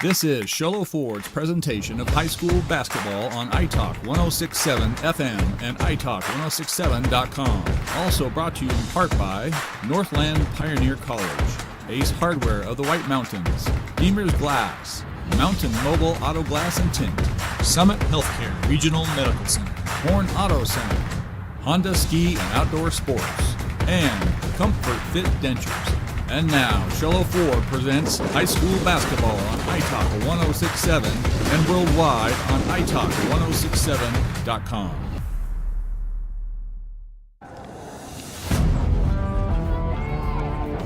This is Sholo Ford's presentation of high school basketball on iTalk 106.7 FM and iTalk1067.com. Also brought to you in part by Northland Pioneer College, Ace Hardware of the White Mountains, Deemer's Glass, Mountain Mobile Auto Glass and Tint, Summit Healthcare Regional Medical Center, Horn Auto Center, Honda Ski and Outdoor Sports, and Comfort Fit Dentures. And now, Sholo Ford presents high school basketball on iTalk 106.7 and worldwide on iTalk1067.com.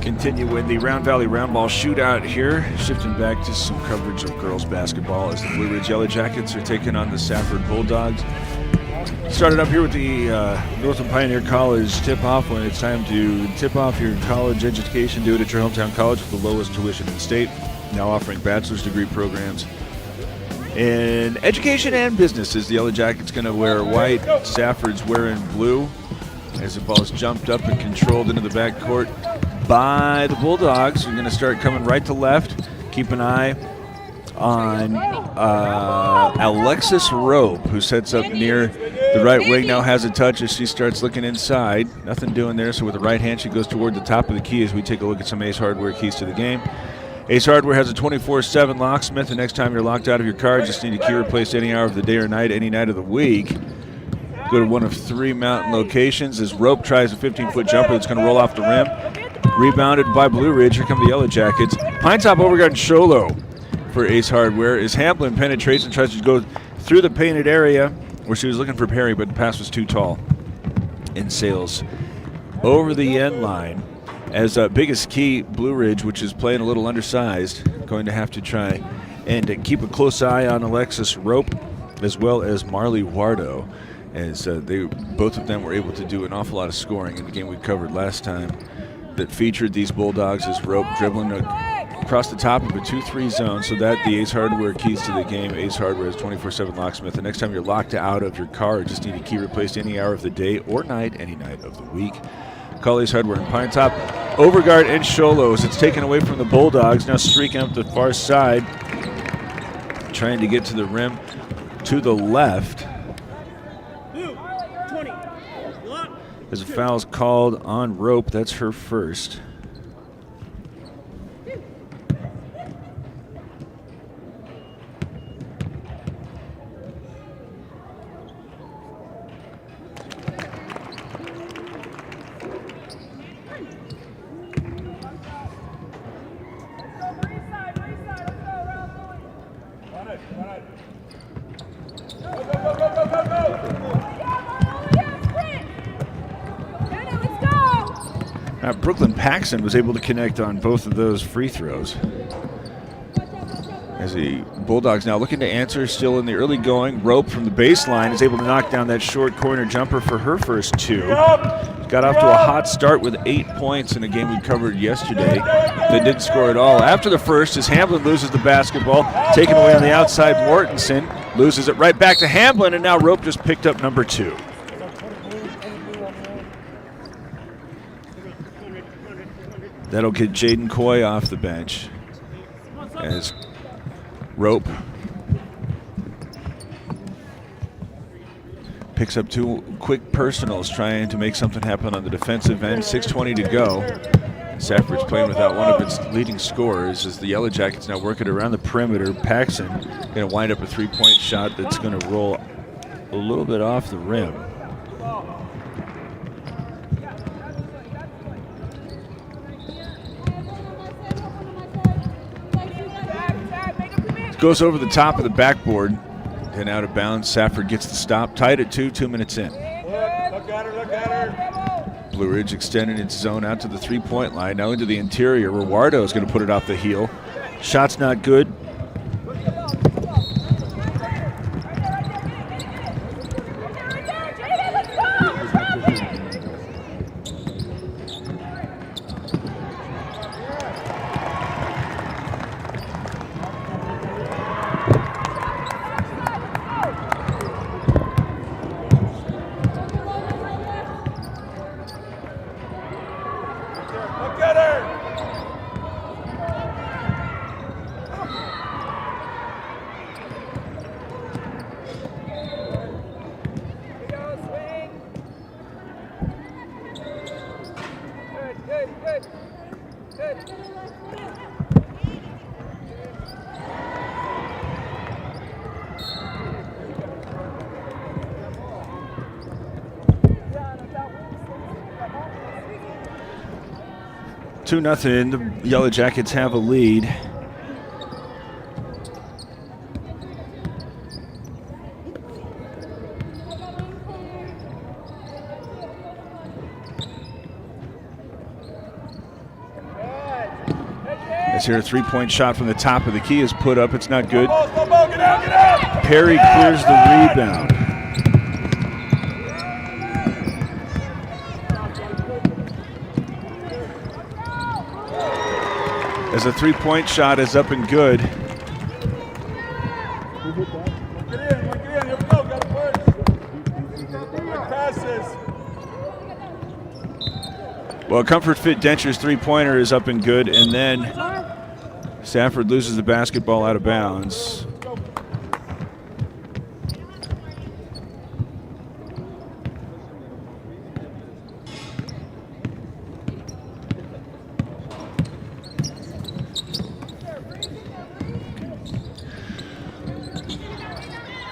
Continuing the Round Valley Roundball Shootout here, shifting back to some coverage of girls basketball as the Blue Ridge Yellow Jackets are taking on the Safford Bulldogs. Started up here with the Northland Pioneer College tip-off when it's time to tip off your college education. Do it at your hometown college with the lowest tuition in the state. Now offering bachelor's degree programs in education and business. As the Yellow Jackets going to wear white, Safford's wearing blue. As the ball's jumped up and controlled into the backcourt by the Bulldogs. We're going to start coming right to left. Keep an eye on Alexis Rope, who sets up near the right wing, now has a touch as she starts looking inside. Nothing doing there, so with the right hand she goes toward the top of the key as we take a look at some Ace Hardware keys to the game. Ace Hardware has a 24/7 locksmith. The next time you're locked out of your car, just need a key replaced any hour of the day or night, any night of the week. Go to one of three mountain locations as Rope tries a 15-foot jumper that's going to roll off the rim. Rebounded by Blue Ridge. Here come the Yellow Jackets. Pine Top Overguard Sholo for Ace Hardware as Hamblin penetrates and tries to go through the painted area where she was looking for Perry, but the pass was too tall and sails over the end line as biggest key Blue Ridge, which is playing a little undersized, going to have to try and keep a close eye on Alexis Rope as well as Marley Wardo, as both of them were able to do an awful lot of scoring in the game we covered last time that featured these Bulldogs as Rope dribbling across the top of a 2-3 zone. So that the Ace Hardware keys to the game. Ace Hardware is 24/7 locksmith. The next time you're locked out of your car, or just need a key replaced any hour of the day or night, any night of the week, call Ace Hardware in Pine Top. Overguard and Sholos. It's taken away from the Bulldogs. Now streaking up the far side, trying to get to the rim to the left. As a foul's called on Rope. That's her first. Brooklyn Paxson was able to connect on both of those free throws. As the Bulldogs now looking to answer, still in the early going. Rope from the baseline is able to knock down that short corner jumper for her first two. Got off to a hot start with 8 points in a game we covered yesterday. They didn't score at all. After the first, as Hamblin loses the basketball, taken away on the outside, Mortensen loses it right back to Hamblin, and now Rope just picked up number 2. That'll get Jaden Coy off the bench as Rope picks up 2 quick personals, trying to make something happen on the defensive end. 6:20 to go. Safford's playing without one of its leading scorers as the Yellow Jackets now working around the perimeter. Paxson going to wind up a 3-point shot that's going to roll a little bit off the rim. Goes over the top of the backboard and out of bounds. Safford gets the stop. Tied at 2 minutes in. Look at her. Blue Ridge extending its zone out to the 3-point line. Now into the interior. Wardo is going to put it off the heel. Shot's not good. Two nothing. The Yellow Jackets have a lead. As here, a three-point shot from the top of the key is put up. It's not good. Perry clears the rebound. As a three-point shot is up and good. Well, Comfort Fit Denture's three-pointer is up and good, and then Safford loses the basketball out of bounds.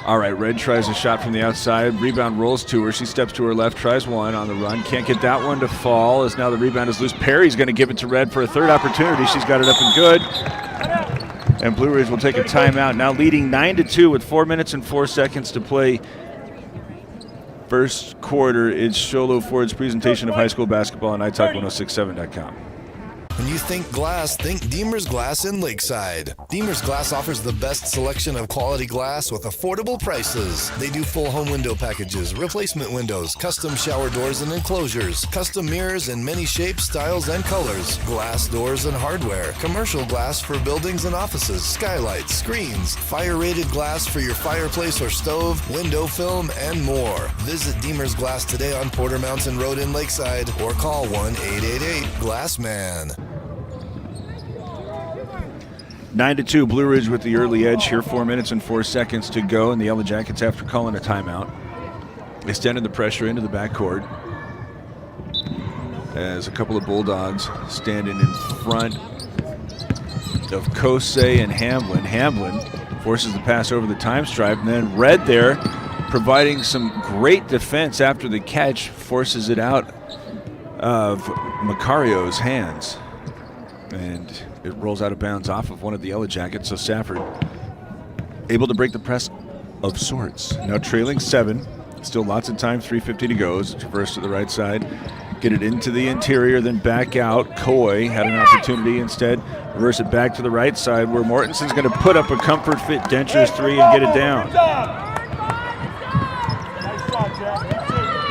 All right, Red tries a shot from the outside. Rebound rolls to her. She steps to her left, tries one on the run. Can't get that one to fall as now the rebound is loose. Perry's going to give it to Red for a third opportunity. She's got it up and good. And Blue Ridge will take a timeout. Now leading 9-2 with 4 minutes and 4 seconds to play. First quarter, it's Sholo Ford's presentation of high school basketball on italk1067.com. When you think glass, think Deemer's Glass in Lakeside. Deemer's Glass offers the best selection of quality glass with affordable prices. They do full home window packages, replacement windows, custom shower doors and enclosures, custom mirrors in many shapes, styles, and colors, glass doors and hardware, commercial glass for buildings and offices, skylights, screens, fire-rated glass for your fireplace or stove, window film, and more. Visit Deemer's Glass today on Porter Mountain Road in Lakeside or call 1-888-GLASSMAN. 9-2, Blue Ridge with the early edge here. 4 minutes and 4 seconds to go, and the Yellow Jackets, after calling a timeout, extended the pressure into the backcourt as a couple of Bulldogs standing in front of Kosei and Hamblin. Hamblin forces the pass over the time stripe, and then Red there, providing some great defense after the catch, forces it out of Macario's hands. And it rolls out of bounds off of one of the Yellow Jackets, so Safford able to break the press of sorts. Now trailing 7, still lots of time, 3:50 to go. As traverse to the right side, get it into the interior, then back out. Coy had an opportunity instead. Reverse it back to the right side where Mortenson's going to put up a Comfort Fit Dentures 3 and get it down.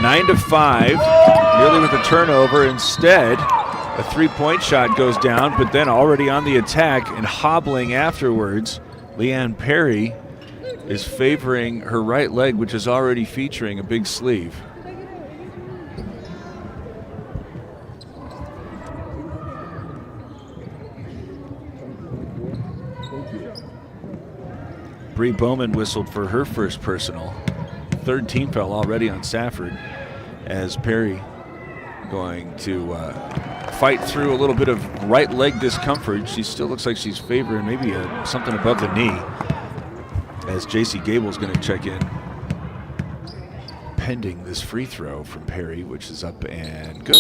9-5, nearly with a turnover. Instead, a three-point shot goes down, but then already on the attack and hobbling afterwards, Leanne Perry is favoring her right leg, which is already featuring a big sleeve. Bree Bowman whistled for her first personal. Third team foul already on Safford, as Perry going to fight through a little bit of right leg discomfort. She still looks like she's favoring maybe something above the knee, as J.C. Gable's going to check in, pending this free throw from Perry, which is up and good.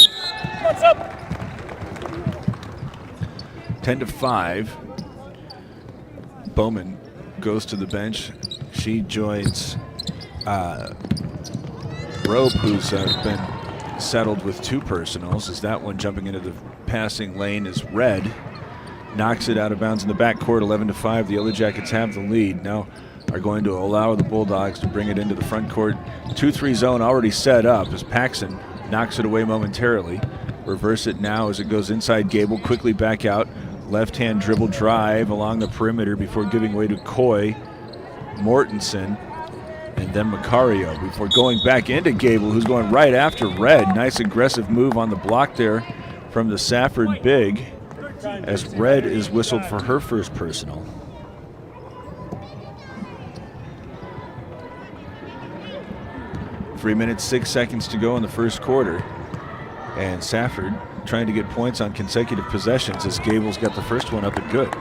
10-5. Bowman goes to the bench. She joins Rope, who's been settled with 2 personals, as that one jumping into the passing lane is Red. Knocks it out of bounds in the backcourt. 11-5. The Yellow Jackets have the lead. Now are going to allow the Bulldogs to bring it into the front court. 2-3 zone already set up as Paxson knocks it away momentarily. Reverse it now as it goes inside Gable. Quickly back out. Left-hand dribble drive along the perimeter before giving way to Coy, Mortensen, and then Macario before going back into Gable, who's going right after Red. Nice aggressive move on the block there from the Safford big, as Red is whistled for her first personal. Three minutes, 6 seconds to go in the first quarter. And Safford trying to get points on consecutive possessions as Gable's got the first one up and good.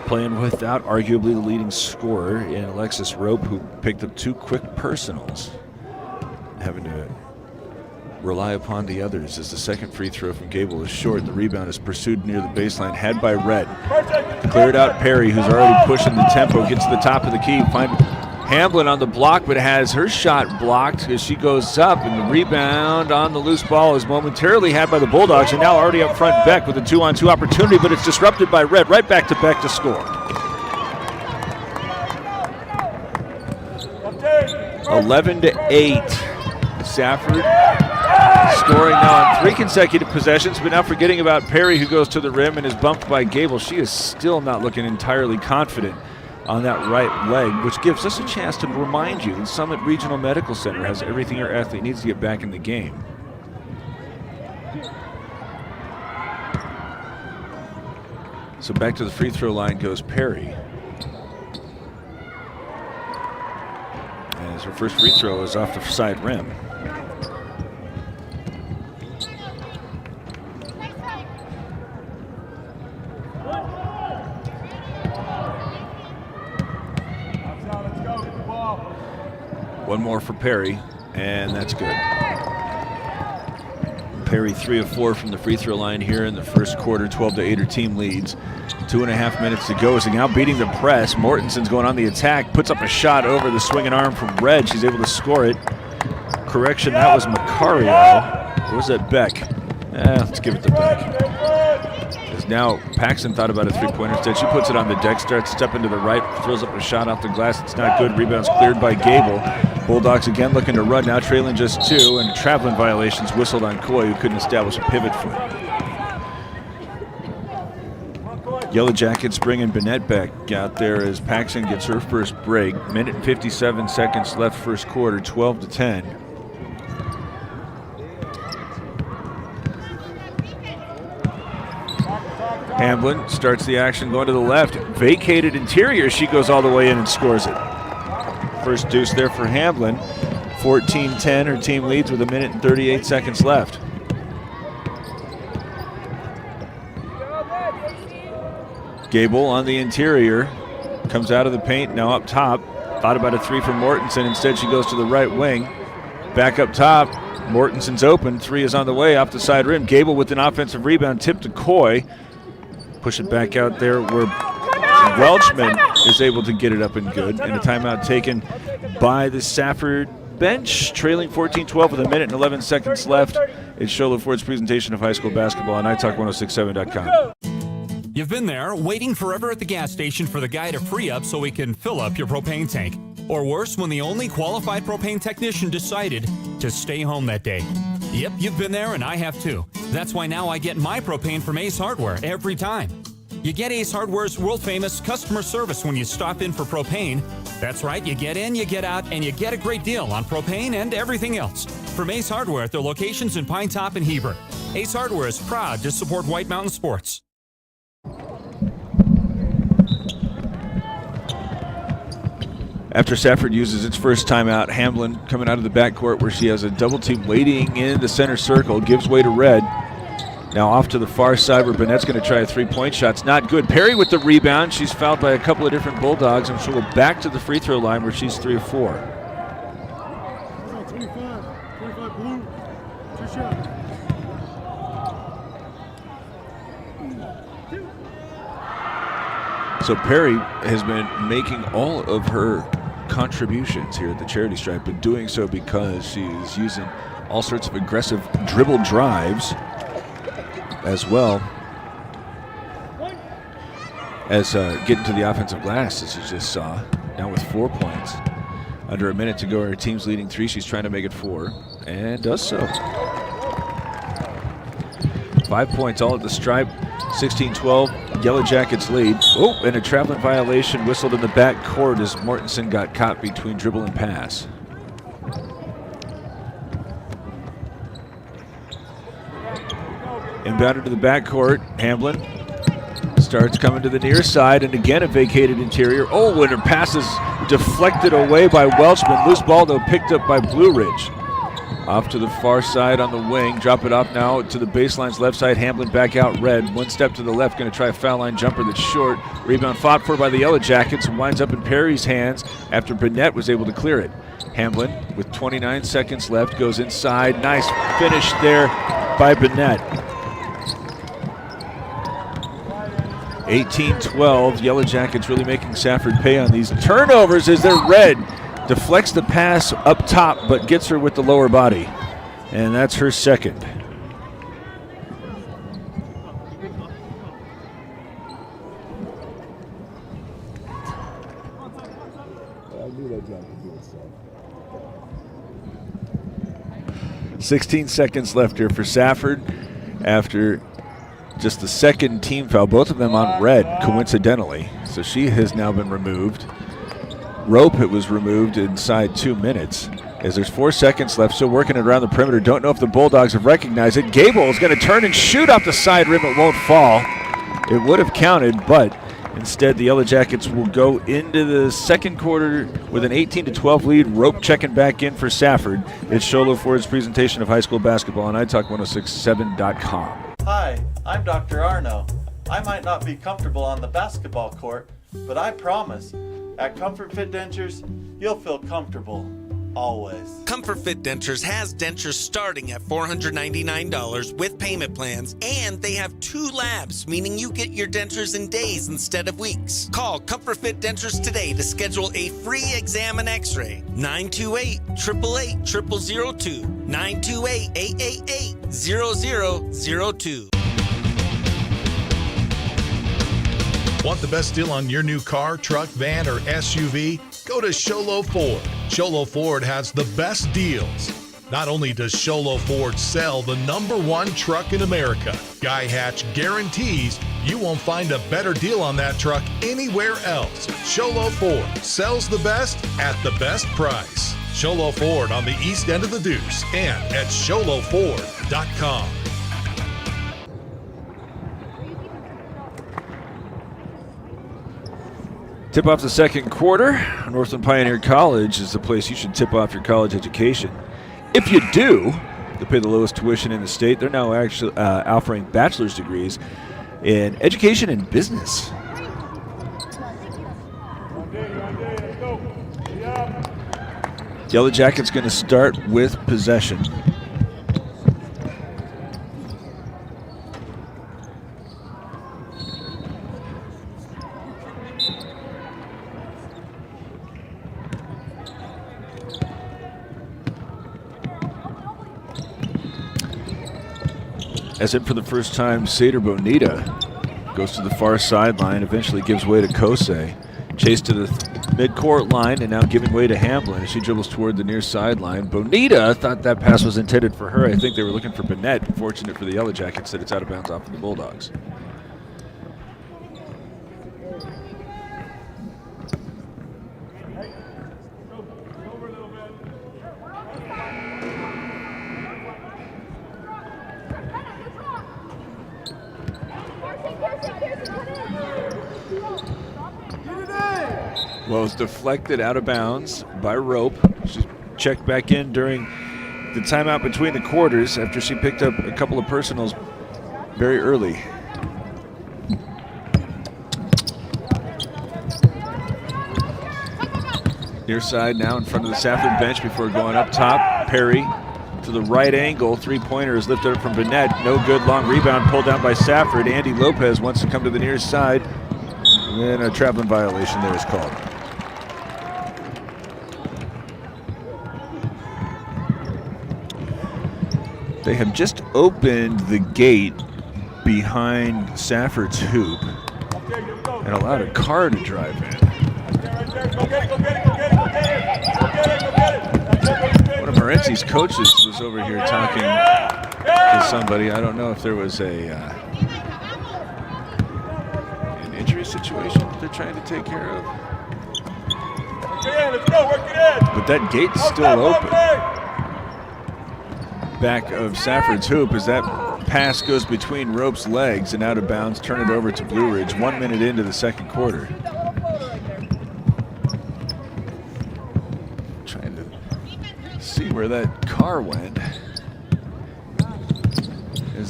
Playing without arguably the leading scorer in Alexis Rope, who picked up 2 quick personals. Having to rely upon the others as the second free throw from Gable is short. The rebound is pursued near the baseline, had by Red. Cleared out Perry, who's already pushing the tempo, gets to the top of the key. Find Hamblin on the block, but has her shot blocked as she goes up, and the rebound on the loose ball is momentarily had by the Bulldogs, and now already up front Beck with a 2-on-2 opportunity, but it's disrupted by Red. Right back to Beck to score. 11-8. Safford scoring now on 3 consecutive possessions, but now forgetting about Perry, who goes to the rim and is bumped by Gable. She is still not looking entirely confident on that right leg, which gives us a chance to remind you that Summit Regional Medical Center has everything your athlete needs to get back in the game. So back to the free throw line goes Perry. As her first free throw is off the side rim. One more for Perry, and that's good. Perry 3 of 4 from the free throw line here in the first quarter. 12-8 her team leads. 2.5 minutes to go. So now beating the press. Mortenson's going on the attack. Puts up a shot over the swinging arm from Red. She's able to score it. Correction, that was Macario. Or was that Beck? Let's give it to Beck. As now Paxton thought about a three-pointer. Instead, she puts it on the deck, starts stepping to the right, throws up a shot off the glass. It's not good. Rebounds cleared by Gable. Bulldogs again looking to run, now trailing just 2, and traveling violations whistled on Coy, who couldn't establish a pivot foot. Yellow Jackets bringing Bennett back out there as Paxton gets her first break. Minute and 57 seconds left first quarter, 12-10. Hamblin starts the action going to the left. Vacated interior, she goes all the way in and scores it. First deuce there for Hamblin. 14-10, her team leads with 1 minute and 38 seconds left. Gable on the interior, comes out of the paint, now up top. Thought about a 3 from Mortensen, instead she goes to the right wing. Back up top, Mortenson's open, 3 is on the way, off the side rim. Gable with an offensive rebound, tipped to Coy. Push it back out there where Welchman is able to get it up and good. And a timeout taken by the Safford bench, trailing 14-12 with 1 minute and 11 seconds left. It's Shola Ford's presentation of high school basketball on iTalk1067.com. You've been there waiting forever at the gas station for the guy to free up so he can fill up your propane tank. Or worse, when the only qualified propane technician decided to stay home that day. Yep, you've been there and I have too. That's why now I get my propane from Ace Hardware every time. You get Ace Hardware's world-famous customer service when you stop in for propane. That's right, you get in, you get out, and you get a great deal on propane and everything else. From Ace Hardware at their locations in Pine Top and Heber. Ace Hardware is proud to support White Mountain Sports. After Safford uses its first timeout, Hamblin coming out of the backcourt where she has a double team waiting in the center circle, gives way to Red. Now off to the far side where Bennett's going to try a three-point shot. It's not good. Perry with the rebound. She's fouled by a couple of different Bulldogs, and she'll go back to the free throw line where she's 3 of 4. 25 blue, 2 shots. So Perry has been making all of her contributions here at the charity stripe, but doing so because she's using all sorts of aggressive dribble drives as well as getting to the offensive glass, as you just saw. Now with 4 points. Under a minute to go, her team's leading 3. She's trying to make it 4, and does so. 5 points all at the stripe. 16-12, Yellow Jackets lead. Oh, and a traveling violation whistled in the back court as Mortensen got caught between dribble and pass. Inbounded to the backcourt. Hamblin starts coming to the near side, and again a vacated interior. Oh, and her pass is deflected away by Welchman. Loose ball, though, picked up by Blue Ridge. Off to the far side on the wing. Drop it off now to the baseline's left side. Hamblin back out red. One step to the left. Going to try a foul line jumper that's short. Rebound fought for by the Yellow Jackets. Winds up in Perry's hands after Burnett was able to clear it. Hamblin with 29 seconds left goes inside. Nice finish there by Burnett. 18-12. Yellow Jackets really making Safford pay on these turnovers as they're red. Deflects the pass up top, but gets her with the lower body. And that's her second. I knew that job could do itself. 16 seconds left here for Safford after just the second team foul, both of them on red, coincidentally. So she has now been removed. Rope, it was removed inside 2 minutes. As there's 4 seconds left, still working it around the perimeter. Don't know if the Bulldogs have recognized it. Gable is going to turn and shoot off the side rim. It won't fall. It would have counted, but instead the Yellow Jackets will go into the second quarter with an 18-12 lead. Rope checking back in for Safford. It's Sholo Ford's presentation of high school basketball on italk1067.com. Hi, I'm Dr. Arno. I might not be comfortable on the basketball court, but I promise, at Comfort Fit Dentures, you'll feel comfortable, always. Comfort Fit Dentures has dentures starting at $499 with payment plans, and they have 2 labs, meaning you get your dentures in days instead of weeks. Call Comfort Fit Dentures today to schedule a free exam and x-ray. 928-888-0002. 928-888-0002. Want the best deal on your new car, truck, van, or SUV? Go to Sholo Ford. Sholo Ford has the best deals. Not only does Sholo Ford sell the #1 truck in America, Guy Hatch guarantees you won't find a better deal on that truck anywhere else. Sholo Ford sells the best at the best price. Sholo Ford on the east end of the Deuce and at SholoFord.com. Tip off the second quarter. Northland Pioneer College is the place you should tip off your college education. If you do, they'll pay the lowest tuition in the state. They're now actually offering bachelor's degrees in education and business. Yellow Jackets going to start with possession. As in for the first time, Seder Bonita goes to the far sideline, eventually gives way to Kosei. Chase to the midcourt line and now giving way to Hamblin as she dribbles toward the near sideline. Bonita thought that pass was intended for her. I think they were looking for Burnett. Fortunate for the Yellow Jackets that it's out of bounds off of the Bulldogs. Well, it's deflected out of bounds by Rope. She checked back in during the timeout between the quarters after she picked up a couple of personals very early. Near side now in front of the Safford bench before going up top. Perry to the right angle. Three-pointer is lifted up from Burnett. No good. Long rebound pulled down by Safford. Andy Lopez wants to come to the near side. And a traveling violation there is called. They have just opened the gate behind Safford's hoop and allowed a car to drive in. One of Morenzi's coaches was over here talking to somebody. I don't know if there was an injury situation they're trying to take care of. But that gate's still open. Back of Safford's hoop as that pass goes between Rope's legs and out of bounds. Turn it over to Blue Ridge 1 minute into the second quarter. Trying to see where where that car went.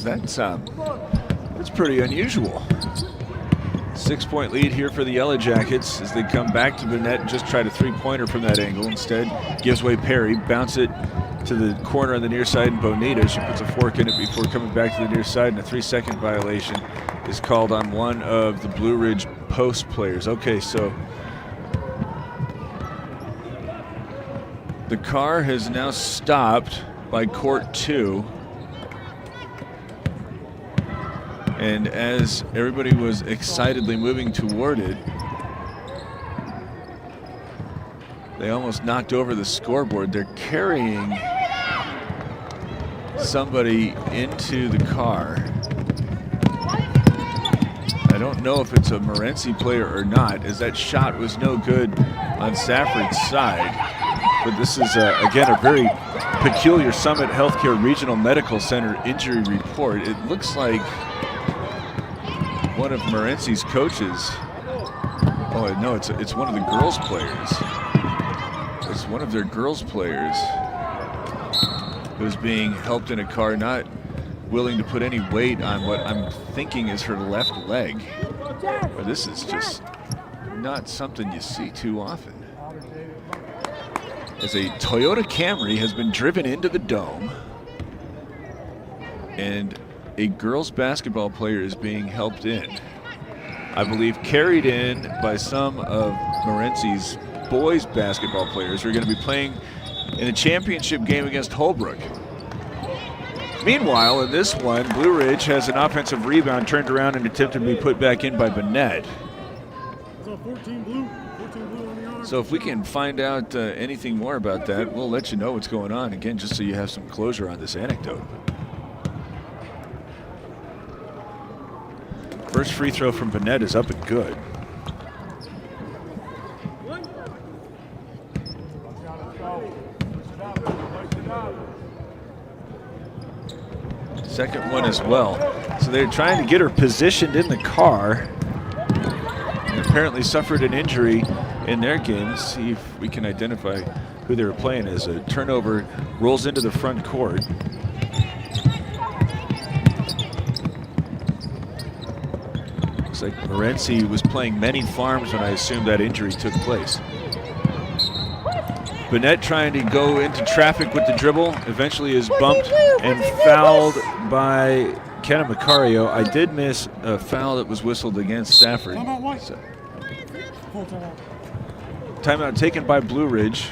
That's pretty unusual. 6-point lead here for the Yellow Jackets as they come back to the net and just tried a three-pointer from that angle. Instead, gives away Perry, bounce it to the corner on the near side, and Bonita, she puts a fork in it before coming back to the near side, and a 3-second violation is called on one of the Blue Ridge post players. Okay, so the car has now stopped by court 2. And as everybody was excitedly moving toward it, they almost knocked over the scoreboard. They're carrying somebody into the car. I don't know if it's a Morenci player or not, as that shot was no good on Safford's side. But this is, again, a very peculiar Summit Healthcare Regional Medical Center injury report. It looks like one of Morenci's coaches. Oh no, it's one of the girls' players. It's one of their girls' players who's being helped in a car, not willing to put any weight on what I'm thinking is her left leg. But this is just not something you see too often. As a Toyota Camry has been driven into the dome, and a girls basketball player is being helped in. I believe carried in by some of Morenci's boys basketball players who are going to be playing in a championship game against Holbrook. Meanwhile, in this one, Blue Ridge has an offensive rebound turned around and attempted to be put back in by Burnett. So if we can find out anything more about that, we'll let you know what's going on. Again, just so you have some closure on this anecdote. First free throw from Burnett is up and good. Second one as well. So they're trying to get her positioned in the car. And apparently suffered an injury in their game. Let's see if we can identify who they were playing as. A turnover rolls into the front court. Looks like Morenci was playing many farms when I assumed that injury took place. Burnett trying to go into traffic with the dribble, eventually is bumped and fouled by Kenna Macario. I did miss a foul that was whistled against Safford. So, timeout taken by Blue Ridge.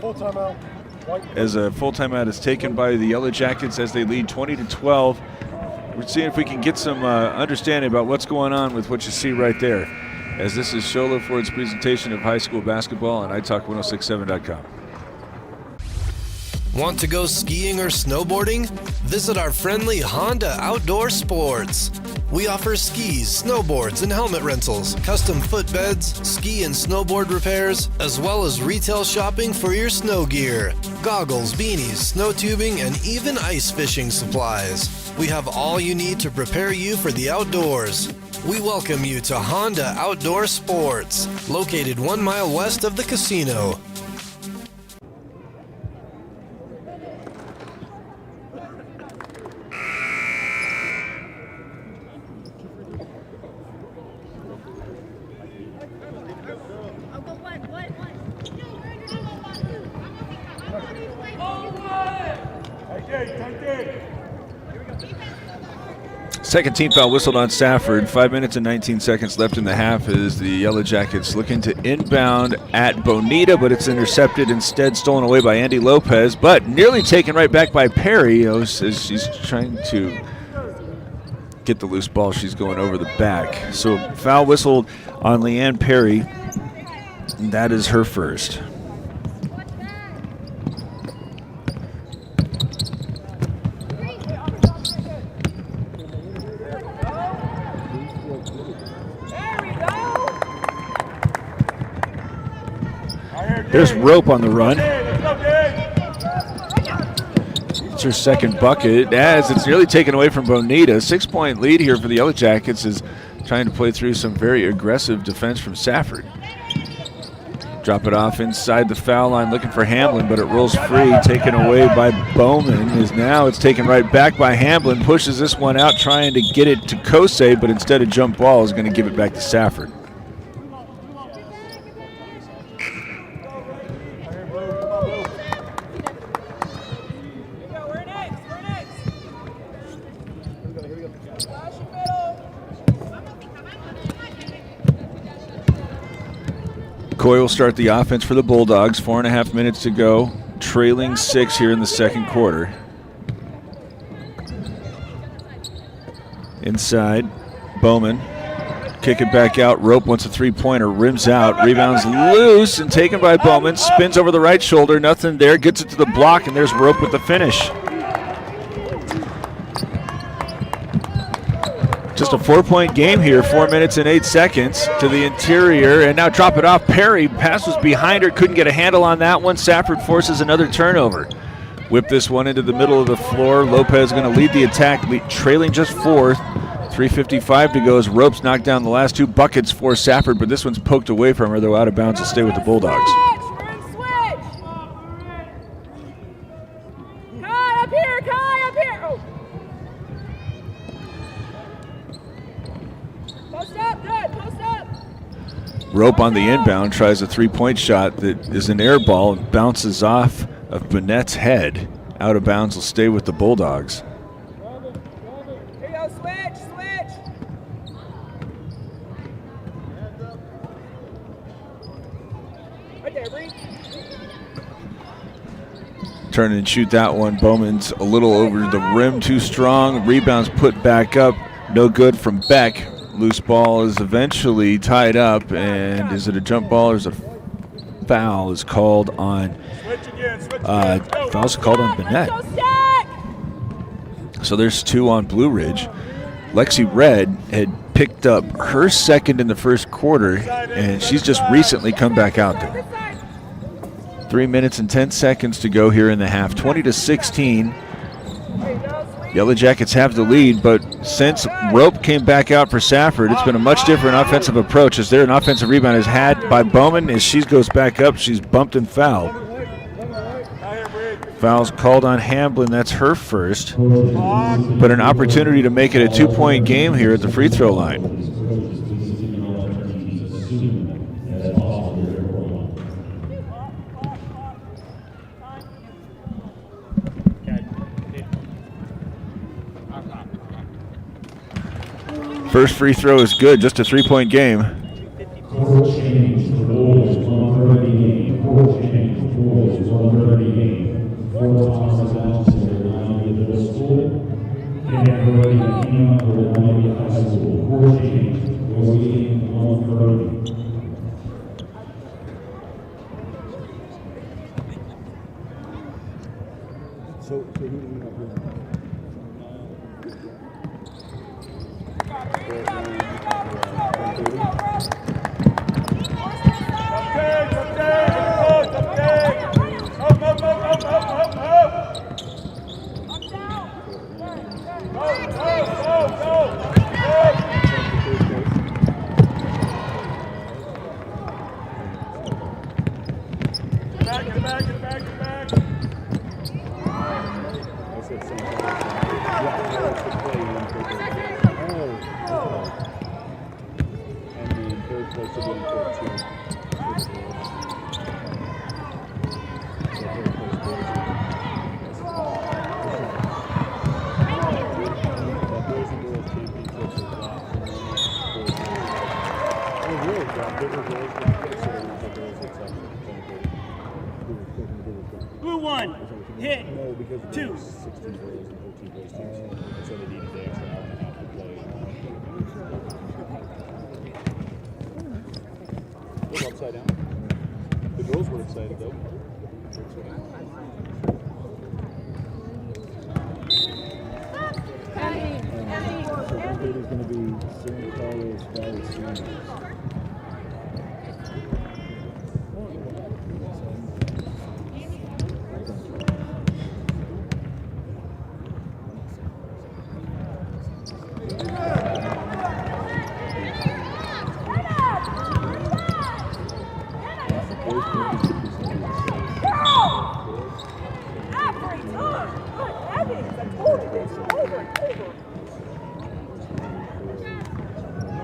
Full timeout. As a full timeout is taken by the Yellow Jackets as they lead 20-12. We're seeing if we can get some understanding about what's going on with what you see right there, as this is Sholo Ford's presentation of high school basketball on iTalk1067.com. Want to go skiing or snowboarding? Visit our friendly Honda Outdoor Sports. We offer skis, snowboards, and helmet rentals, custom footbeds, ski and snowboard repairs, as well as retail shopping for your snow gear, goggles, beanies, snow tubing, and even ice fishing supplies. We have all you need to prepare you for the outdoors. We welcome you to Honda Outdoor Sports, located 1 mile west of the casino. Second team foul whistled on Safford. 5 minutes and 19 seconds left in the half as the Yellow Jackets looking to inbound at Bonita, but it's intercepted, instead stolen away by Andy Lopez, but nearly taken right back by Perry as she's trying to get the loose ball. She's going over the back. So foul whistled on Leanne Perry, and that is her first. There's Rope on the run. It's her second bucket as it's nearly taken away from Bonita. 6-point lead here for the Yellow Jackets is trying to play through some very aggressive defense from Safford. Drop it off inside the foul line, looking for Hamblin, but it rolls free, taken away by Bowman. Now it's taken right back by Hamblin, pushes this one out, trying to get it to Kosei, but instead of jump ball is going to give it back to Safford. Coy will start the offense for the Bulldogs. 4.5 minutes to go. Trailing 6 here in the second quarter. Inside, Bowman. Kick it back out. Rope wants a three-pointer. Rims out. Rebounds loose and taken by Bowman. Spins over the right shoulder. Nothing there. Gets it to the block, and there's Rope with the finish. Just a 4-point game here, 4 minutes and 8 seconds to the interior, and now drop it off. Perry, pass was behind her, couldn't get a handle on that one. Safford forces another turnover. Whip this one into the middle of the floor. Lopez going to lead the attack, trailing just 4. 3:55 to go as Ropes knocked down the last 2 buckets for Safford, but this one's poked away from her, though out of bounds will stay with the Bulldogs. Rope on the inbound, tries a 3-point shot that is an air ball and bounces off of Bonnett's head. Out of bounds will stay with the Bulldogs. Here you go, switch. Right there, Bree. Turn and shoot that one. Bowman's a little over the rim, too strong. Rebounds put back up, no good from Beck. Loose ball is eventually tied up, and is it a jump ball or is a foul is called on foul's called on Bennett. So there's 2 on Blue Ridge. Lexi Red had picked up her second in the first quarter, and she's just recently come back out there. 3 minutes and 10 seconds to go here in the half. 20-16. Yellow Jackets have the lead, but since Rope came back out for Safford, it's been a much different offensive approach. As there an offensive rebound is had by Bowman. As she goes back up, she's bumped and fouled. Foul's called on Hamblin. That's her first. But an opportunity to make it a 2-point game here at the free throw line. First free throw is good, just a 3-point game. Blue 1, hit 2. Upside down. The girls were excited though. Is going to be San Carlos Valley Seniors. The boys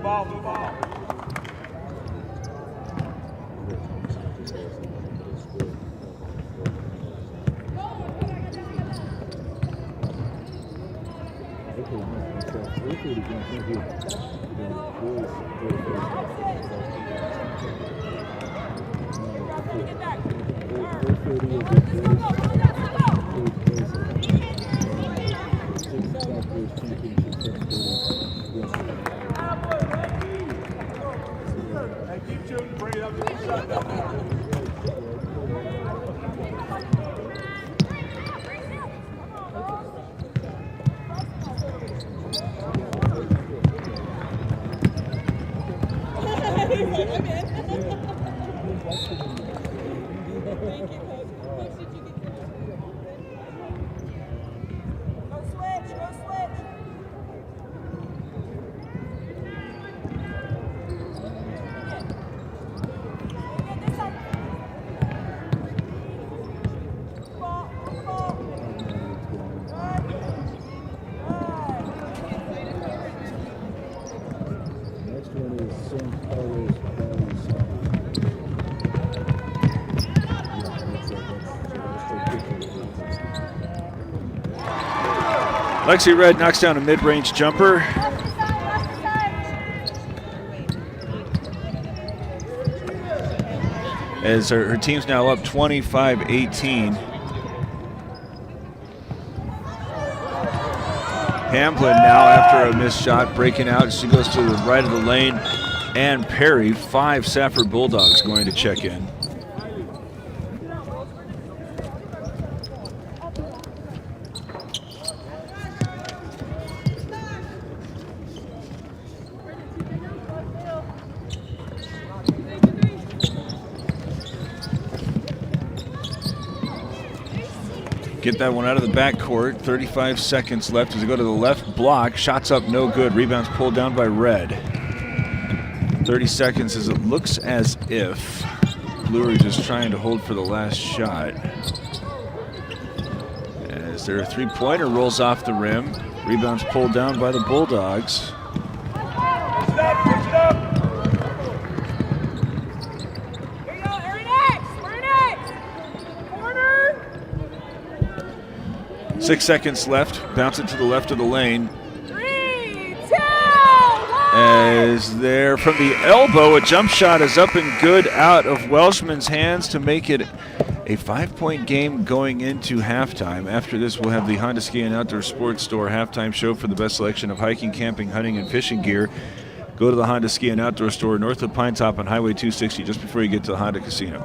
Blue ball. Keep shooting, bring it up to the shot down there. Lexi Red knocks down a mid-range jumper. As her team's now up 25-18. Hamblin now, after a missed shot, breaking out. She goes to the right of the lane. And Perry, 5 Safford Bulldogs going to check in. Get that one out of the backcourt. 35 seconds left as they go to the left block. Shots up, no good. Rebounds pulled down by Red. 30 seconds as it looks as if Blue Ridge is trying to hold for the last shot. As their three-pointer rolls off the rim. Rebounds pulled down by the Bulldogs. Stop. 6 seconds left. Bounce it to the left of the lane. 3, 2, 1. As there from the elbow, a jump shot is up and good out of Welshman's hands to make it a 5-point game going into halftime. After this, we'll have the Honda Ski and Outdoor Sports Store halftime show for the best selection of hiking, camping, hunting, and fishing gear. Go to the Honda Ski and Outdoor Store north of Pine Top on Highway 260 just before you get to the Honda Casino.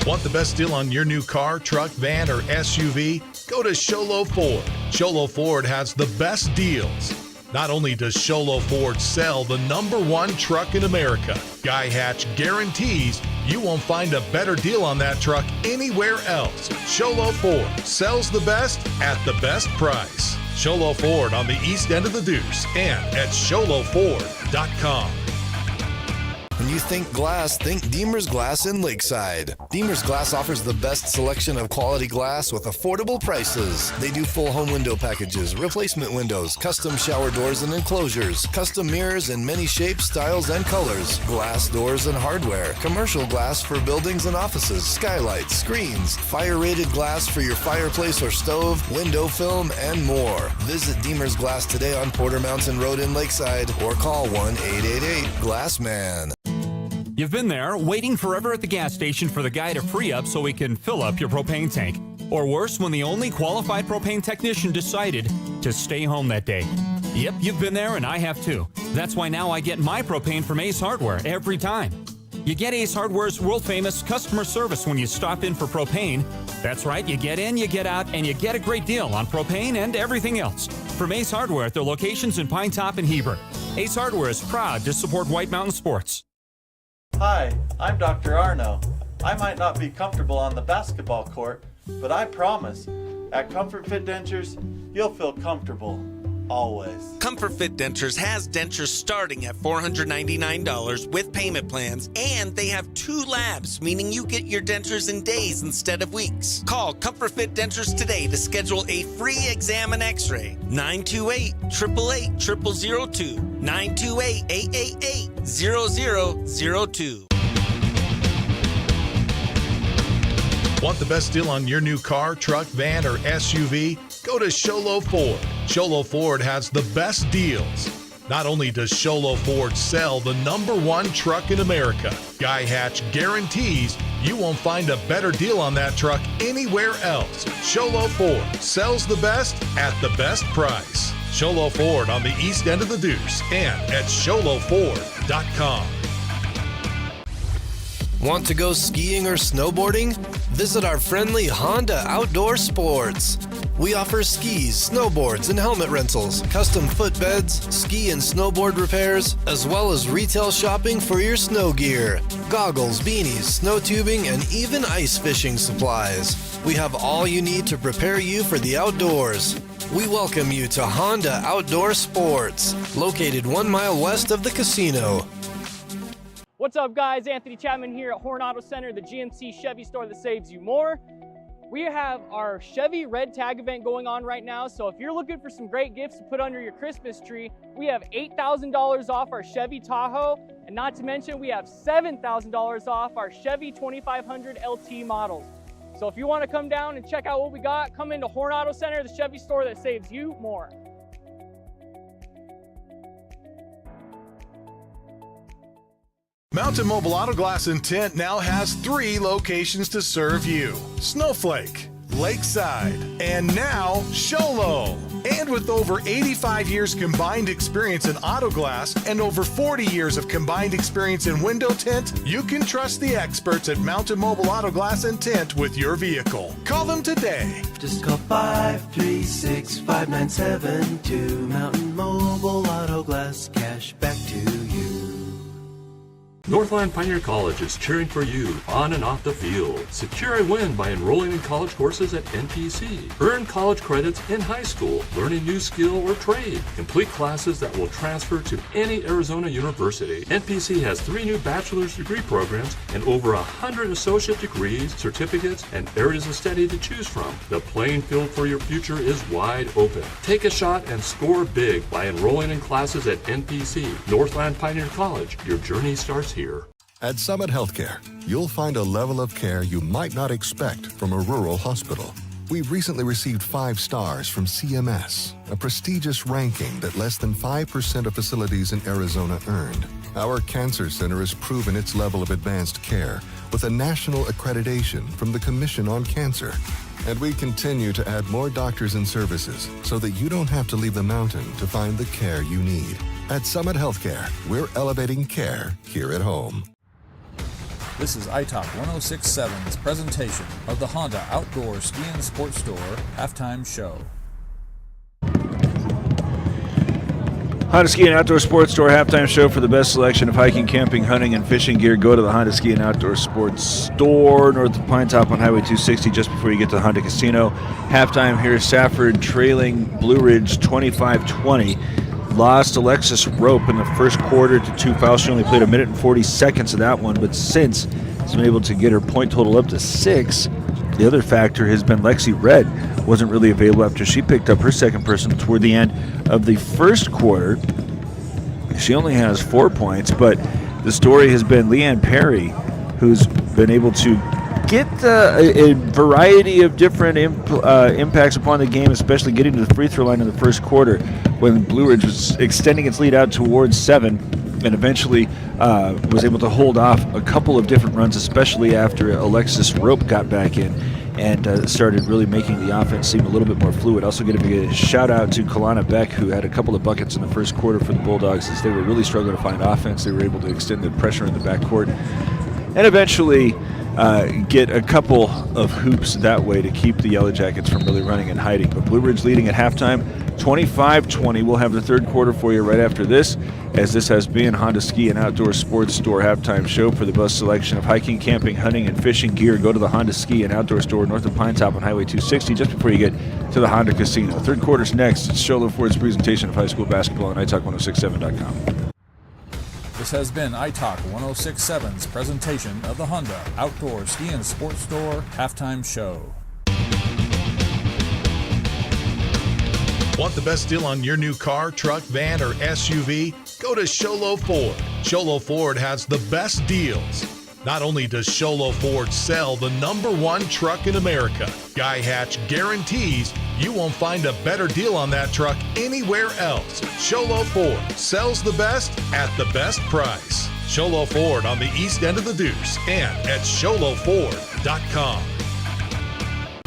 Want the best deal on your new car, truck, van, or SUV? Go to Sholo Ford. Sholo Ford has the best deals. Not only does Sholo Ford sell the #1 truck in America, Guy Hatch guarantees you won't find a better deal on that truck anywhere else. Sholo Ford sells the best at the best price. Sholo Ford on the east end of the Deuce and at SholoFord.com. When you think glass, think Deemer's Glass in Lakeside. Deemer's Glass offers the best selection of quality glass with affordable prices. They do full home window packages, replacement windows, custom shower doors and enclosures, custom mirrors in many shapes, styles, and colors, glass doors and hardware, commercial glass for buildings and offices, skylights, screens, fire-rated glass for your fireplace or stove, window film, and more. Visit Deemer's Glass today on Porter Mountain Road in Lakeside or call 1-888-GLASSMAN. You've been there, waiting forever at the gas station for the guy to free up so he can fill up your propane tank. Or worse, when the only qualified propane technician decided to stay home that day. Yep, you've been there and I have too. That's why now I get my propane from Ace Hardware every time. You get Ace Hardware's world-famous customer service when you stop in for propane. That's right, you get in, you get out, and you get a great deal on propane and everything else. From Ace Hardware at their locations in Pine Top and Heber. Ace Hardware is proud to support White Mountain Sports. Hi, I'm Dr. Arno. I might not be comfortable on the basketball court, but I promise, at Comfort Fit Dentures, you'll feel comfortable, always. Comfort Fit Dentures has dentures starting at $499 with payment plans, and they have 2 labs, meaning you get your dentures in days instead of weeks. Call Comfort Fit Dentures today to schedule a free exam and x-ray. 928-888-0002. 928-888-0002. Want the best deal on your new car, truck, van, or SUV? Go to Sholo Ford. Sholo Ford has the best deals. Not only does Sholo Ford sell the #1 truck in America, Guy Hatch guarantees you won't find a better deal on that truck anywhere else. Sholo Ford sells the best at the best price. Sholo Ford on the east end of the Deuce and at sholoford.com. Want to go skiing or snowboarding? Visit our friendly Honda Outdoor Sports. We offer skis, snowboards, and helmet rentals, custom footbeds, ski and snowboard repairs, as well as retail shopping for your snow gear, goggles, beanies, snow tubing, and even ice fishing supplies. We have all you need to prepare you for the outdoors. We welcome you to Honda Outdoor Sports, located 1 mile west of the casino. What's up, guys? Anthony Chapman here at Horn Auto Center, the GMC Chevy store that saves you more. We have our Chevy Red Tag event going on right now, so if you're looking for some great gifts to put under your Christmas tree, we have $8,000 off our Chevy Tahoe, and not to mention we have $7,000 off our Chevy 2500 LT models. So if you want to come down and check out what we got, come into Horn Auto Center, the Chevy store that saves you more. Mountain Mobile Auto Glass and Tint now has 3 locations to serve you: Snowflake, Lakeside, and now Sholo. And with over 85 years combined experience in auto glass and over 40 years of combined experience in window tint, you can trust the experts at Mountain Mobile Auto Glass and Tint with your vehicle. Call them today. Just call 536-5972. Mountain Mobile Auto Glass, cash back to you. Northland Pioneer College is cheering for you on and off the field. Secure a win by enrolling in college courses at NPC. Earn college credits in high school, learn a new skill or trade. Complete classes that will transfer to any Arizona university. NPC has 3 new bachelor's degree programs and over 100 associate degrees, certificates, and areas of study to choose from. The playing field for your future is wide open. Take a shot and score big by enrolling in classes at NPC. Northland Pioneer College. Your journey starts here. At Summit Healthcare, you'll find a level of care you might not expect from a rural hospital. We've recently received 5 stars from CMS, a prestigious ranking that less than 5% of facilities in Arizona earned. Our cancer center has proven its level of advanced care with a national accreditation from the Commission on Cancer. And we continue to add more doctors and services so that you don't have to leave the mountain to find the care you need. At Summit Healthcare, we're elevating care here at home. This is iTalk 106.7's presentation of the Honda Outdoor Ski and Sports Store halftime show. Honda Ski and Outdoor Sports Store halftime show. For the best selection of hiking, camping, hunting, and fishing gear, go to the Honda Ski and Outdoor Sports Store north of Pine Top on Highway 260 just before you get to the Honda Casino. Halftime here, Safford trailing Blue Ridge 25-20. Lost Alexis Rope in the first quarter to 2 fouls. She only played 1 minute and 40 seconds of that one, but since has been able to get her point total up to 6. The other factor has been Lexi Red wasn't really available after she picked up her second personal toward the end of the first quarter. She only has 4 points, but the story has been Leanne Perry, who's been able to get a variety of different impacts upon the game, especially getting to the free throw line in the first quarter when Blue Ridge was extending its lead out towards 7 and eventually was able to hold off a couple of different runs, especially after Alexis Rope got back in and started really making the offense seem a little bit more fluid. Also going to be a shout out to Kalana Beck, who had a couple of buckets in the first quarter for the Bulldogs as they were really struggling to find offense. They were able to extend the pressure in the backcourt and eventually get a couple of hoops that way to keep the Yellow Jackets from really running and hiding. But Blue Ridge leading at halftime, 25-20. We'll have the third quarter for you right after this, as this has been Honda Ski and Outdoor Sports Store halftime show. For the best selection of hiking, camping, hunting, and fishing gear, go to the Honda Ski and Outdoor Store north of Pine Top on Highway 260 just before you get to the Honda Casino. Third quarter's next. It's Sholo Ford's presentation of high school basketball on iTalk1067.com. This has been iTalk 1067's presentation of the Honda Outdoor Ski and Sports Store halftime show. Want the best deal on your new car, truck, van, or SUV? Go to Sholo Ford. Sholo Ford has the best deals. Not only does Sholo Ford sell the #1 truck in America, Guy Hatch guarantees you won't find a better deal on that truck anywhere else. Sholo Ford sells the best at the best price. Sholo Ford on the east end of the Deuce and at SholoFord.com.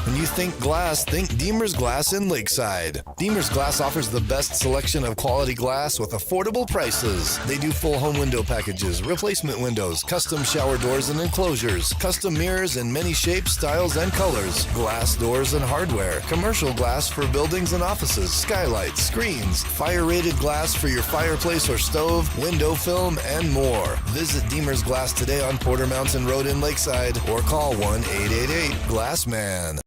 When you think glass, think Deemer's Glass in Lakeside. Deemer's Glass offers the best selection of quality glass with affordable prices. They do full home window packages, replacement windows, custom shower doors and enclosures, custom mirrors in many shapes, styles, and colors, glass doors and hardware, commercial glass for buildings and offices, skylights, screens, fire-rated glass for your fireplace or stove, window film, and more. Visit Deemer's Glass today on Porter Mountain Road in Lakeside or call 1-888-GLASSMAN.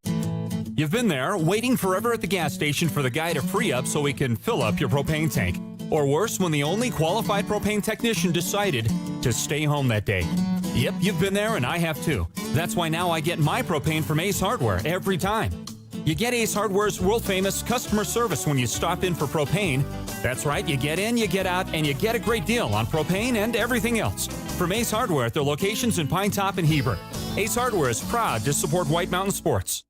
You've been there, waiting forever at the gas station for the guy to free up so he can fill up your propane tank. Or worse, when the only qualified propane technician decided to stay home that day. Yep, you've been there and I have too. That's why now I get my propane from Ace Hardware every time. You get Ace Hardware's world-famous customer service when you stop in for propane. That's right, you get in, you get out, and you get a great deal on propane and everything else. From Ace Hardware at their locations in Pine Top and Heber. Ace Hardware is proud to support White Mountain Sports.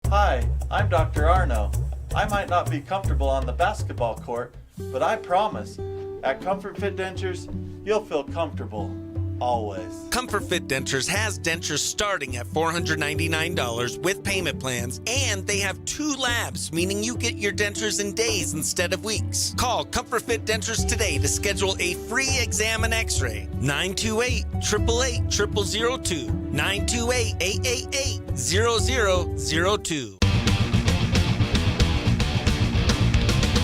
Hi, I'm Dr. Arno. I might not be comfortable on the basketball court, but I promise, at Comfort Fit Dentures, you'll feel comfortable, always. Comfort Fit Dentures has dentures starting at $499 with payment plans, and they have 2 labs, meaning you get your dentures in days instead of weeks. Call Comfort Fit Dentures today to schedule a free exam and x-ray. 928-888-0002. 928-888-0002.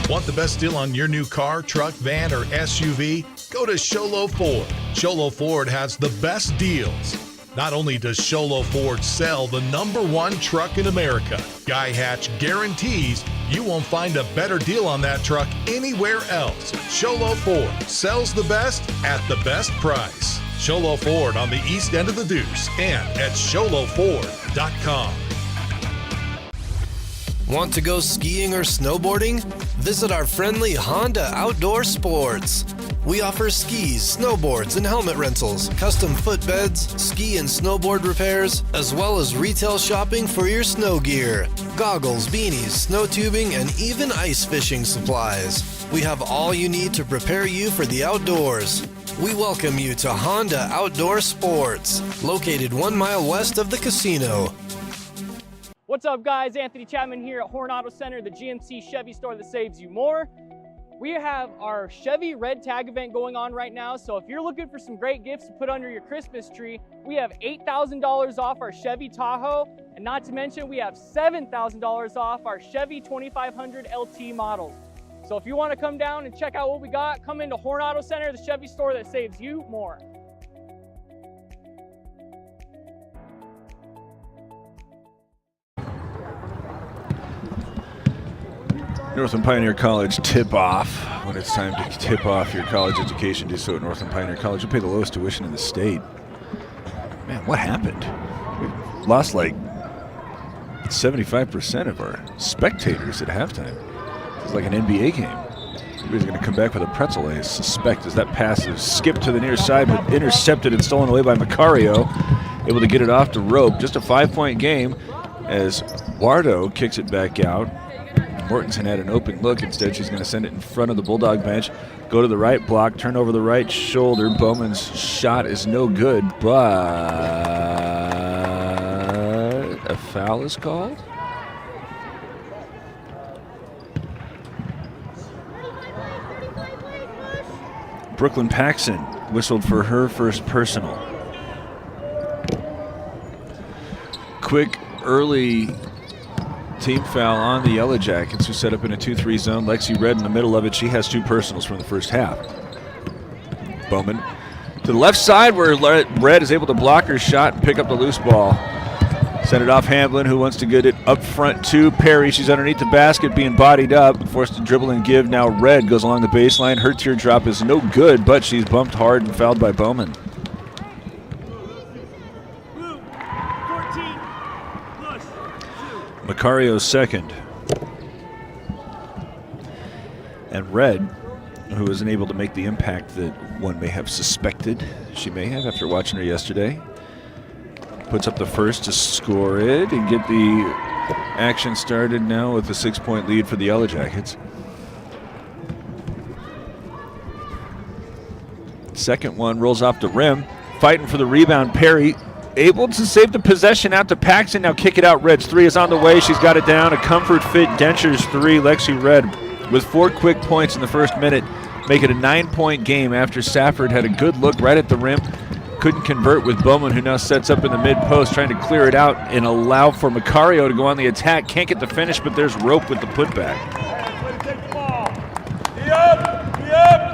Want the best deal on your new car, truck, van, or SUV? Go to Sholo Ford. Sholo Ford has the best deals. Not only does Sholo Ford sell the #1 truck in America, Guy Hatch guarantees you won't find a better deal on that truck anywhere else. Sholo Ford sells the best at the best price. Sholo Ford on the east end of the Deuce and at SholoFord.com. Want to go skiing or snowboarding? Visit our friendly Honda Outdoor Sports. We offer skis, snowboards, and helmet rentals, custom footbeds, ski and snowboard repairs, as well as retail shopping for your snow gear, goggles, beanies, snow tubing, and even ice fishing supplies. We have all you need to prepare you for the outdoors. We welcome you to Honda Outdoor Sports, located 1 mile west of the casino. What's up, guys? Anthony Chapman here at Horn Auto Center, the GMC Chevy store that saves you more. We have our Chevy Red Tag event going on right now, so if you're looking for some great gifts to put under your Christmas tree, we have $8,000 off our Chevy Tahoe, and not to mention we have $7,000 off our Chevy 2500 LT models. So if you want to come down and check out what we got, come into Horn Auto Center, the Chevy store that saves you more. Northland Pioneer College tip-off. When it's time to tip off your college education, do so at Northland Pioneer College. You pay the lowest tuition in the state. Man, what happened? We lost like 75% of our spectators at halftime. It's like an NBA game. Everybody's going to come back with a pretzel, I suspect, as that pass is skipped to the near side, but intercepted and stolen away by Macario. Able to get it off to Rope. Just a 5-point game as Wardo kicks it back out. Mortensen had an open look. Instead, she's going to send it in front of the Bulldog bench. Go to the right block, turn over the right shoulder. Bowman's shot is no good, but a foul is called. Brooklyn Paxson whistled for her first personal. quick early team foul on the Yellow Jackets, who set up in a 2-3 zone. Lexi Red in the middle of it. She has 2 personals from the first half. Bowman to the left side where Red is able to block her shot and pick up the loose ball. Send it off Hamblin, who wants to get it up front to Perry. She's underneath the basket, being bodied up, forced to dribble and give. Now Red goes along the baseline. Her teardrop is no good, but she's bumped hard and fouled by Bowman. Macario's second. And Red, who isn't able to make the impact that one may have suspected she may have after watching her yesterday, puts up the first to score it and get the action started now with a 6-point lead for the Yellow Jackets. Second one rolls off the rim. Fighting for the rebound, Perry able to save the possession out to Paxton. Now kick it out. Red's 3 is on the way. She's got it down. A comfort fit Dentures 3. Lexi Red with 4 quick points in the first minute. Make it a 9-point game after Safford had a good look right at the rim. Couldn't convert with Bowman, who now sets up in the mid-post, trying to clear it out and allow for Macario to go on the attack. Can't get the finish, but there's Rope with the putback.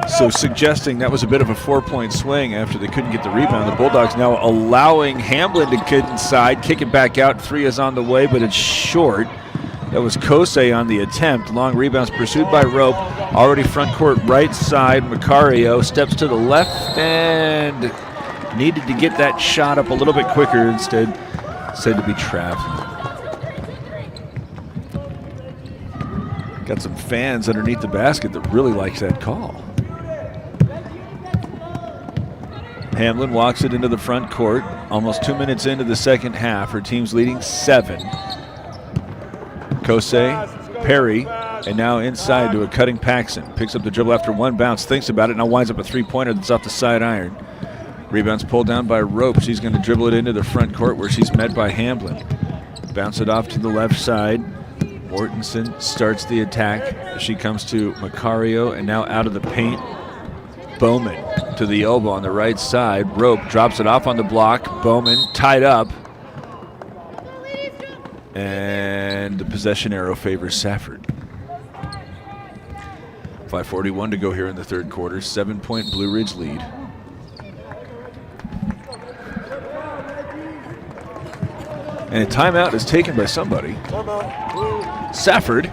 So suggesting that was a bit of a 4-point swing after they couldn't get the rebound. The Bulldogs now allowing Hamblin to get inside, kick it back out. 3 is on the way, but it's short. That was Kosei on the attempt. Long rebounds pursued by Rope. Already front court right side. Macario steps to the left and needed to get that shot up a little bit quicker. Instead, said to be trapped. Got some fans underneath the basket that really likes that call. Hamlin walks it into the front court. Almost 2 minutes into the second half. Her team's leading 7. Kosei, Perry, and now inside to a cutting Paxson. Picks up the dribble after one bounce, thinks about it, now winds up a 3-pointer that's off the side iron. Rebound's pulled down by Rope. She's going to dribble it into the front court where she's met by Hamblin. Bounce it off to the left side. Mortensen starts the attack. She comes to Macario, and now out of the paint. Bowman to the elbow on the right side. Rope drops it off on the block. Bowman tied up. And the possession arrow favors Safford. 5:41 to go here in the third quarter. 7-point Blue Ridge lead. And a timeout is taken by somebody. Safford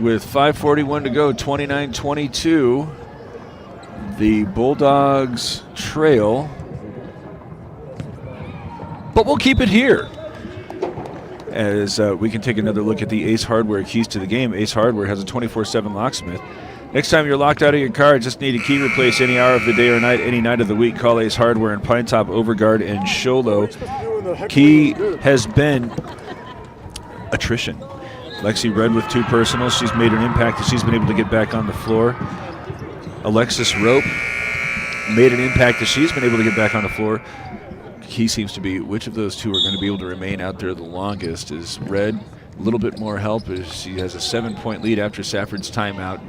with 5:41 to go, 29-22. The Bulldogs trail. But we'll keep it here as we can take another look at the Ace Hardware keys to the game. Ace Hardware has a 24/7 locksmith. Next time you're locked out of your car, just need a key replaced any hour of the day or night, any night of the week, call Ace Hardware in Pine Top, Overguard, and Sholo. Key has been attrition. Lexi Red with 2 personals. She's made an impact as she's been able to get back on the floor. Alexis Rope made an impact as she's been able to get back on the floor. Key seems to be which of those two are going to be able to remain out there the longest. Is Red a little bit more help as she has a 7-point lead after Safford's timeout.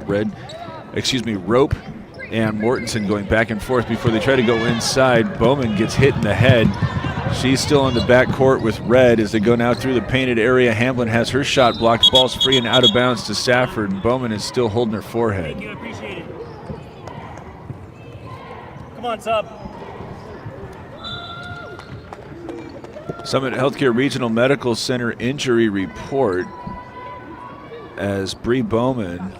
Rope and Mortensen going back and forth before they try to go inside. Bowman gets hit in the head. She's still on the back court with Red as they go now through the painted area. Hamblin has her shot blocked. Ball's free and out of bounds to Safford. Bowman is still holding her forehead. Thank you, appreciate it. Come on, sub. Summit Healthcare Regional Medical Center injury report as Bree Bowman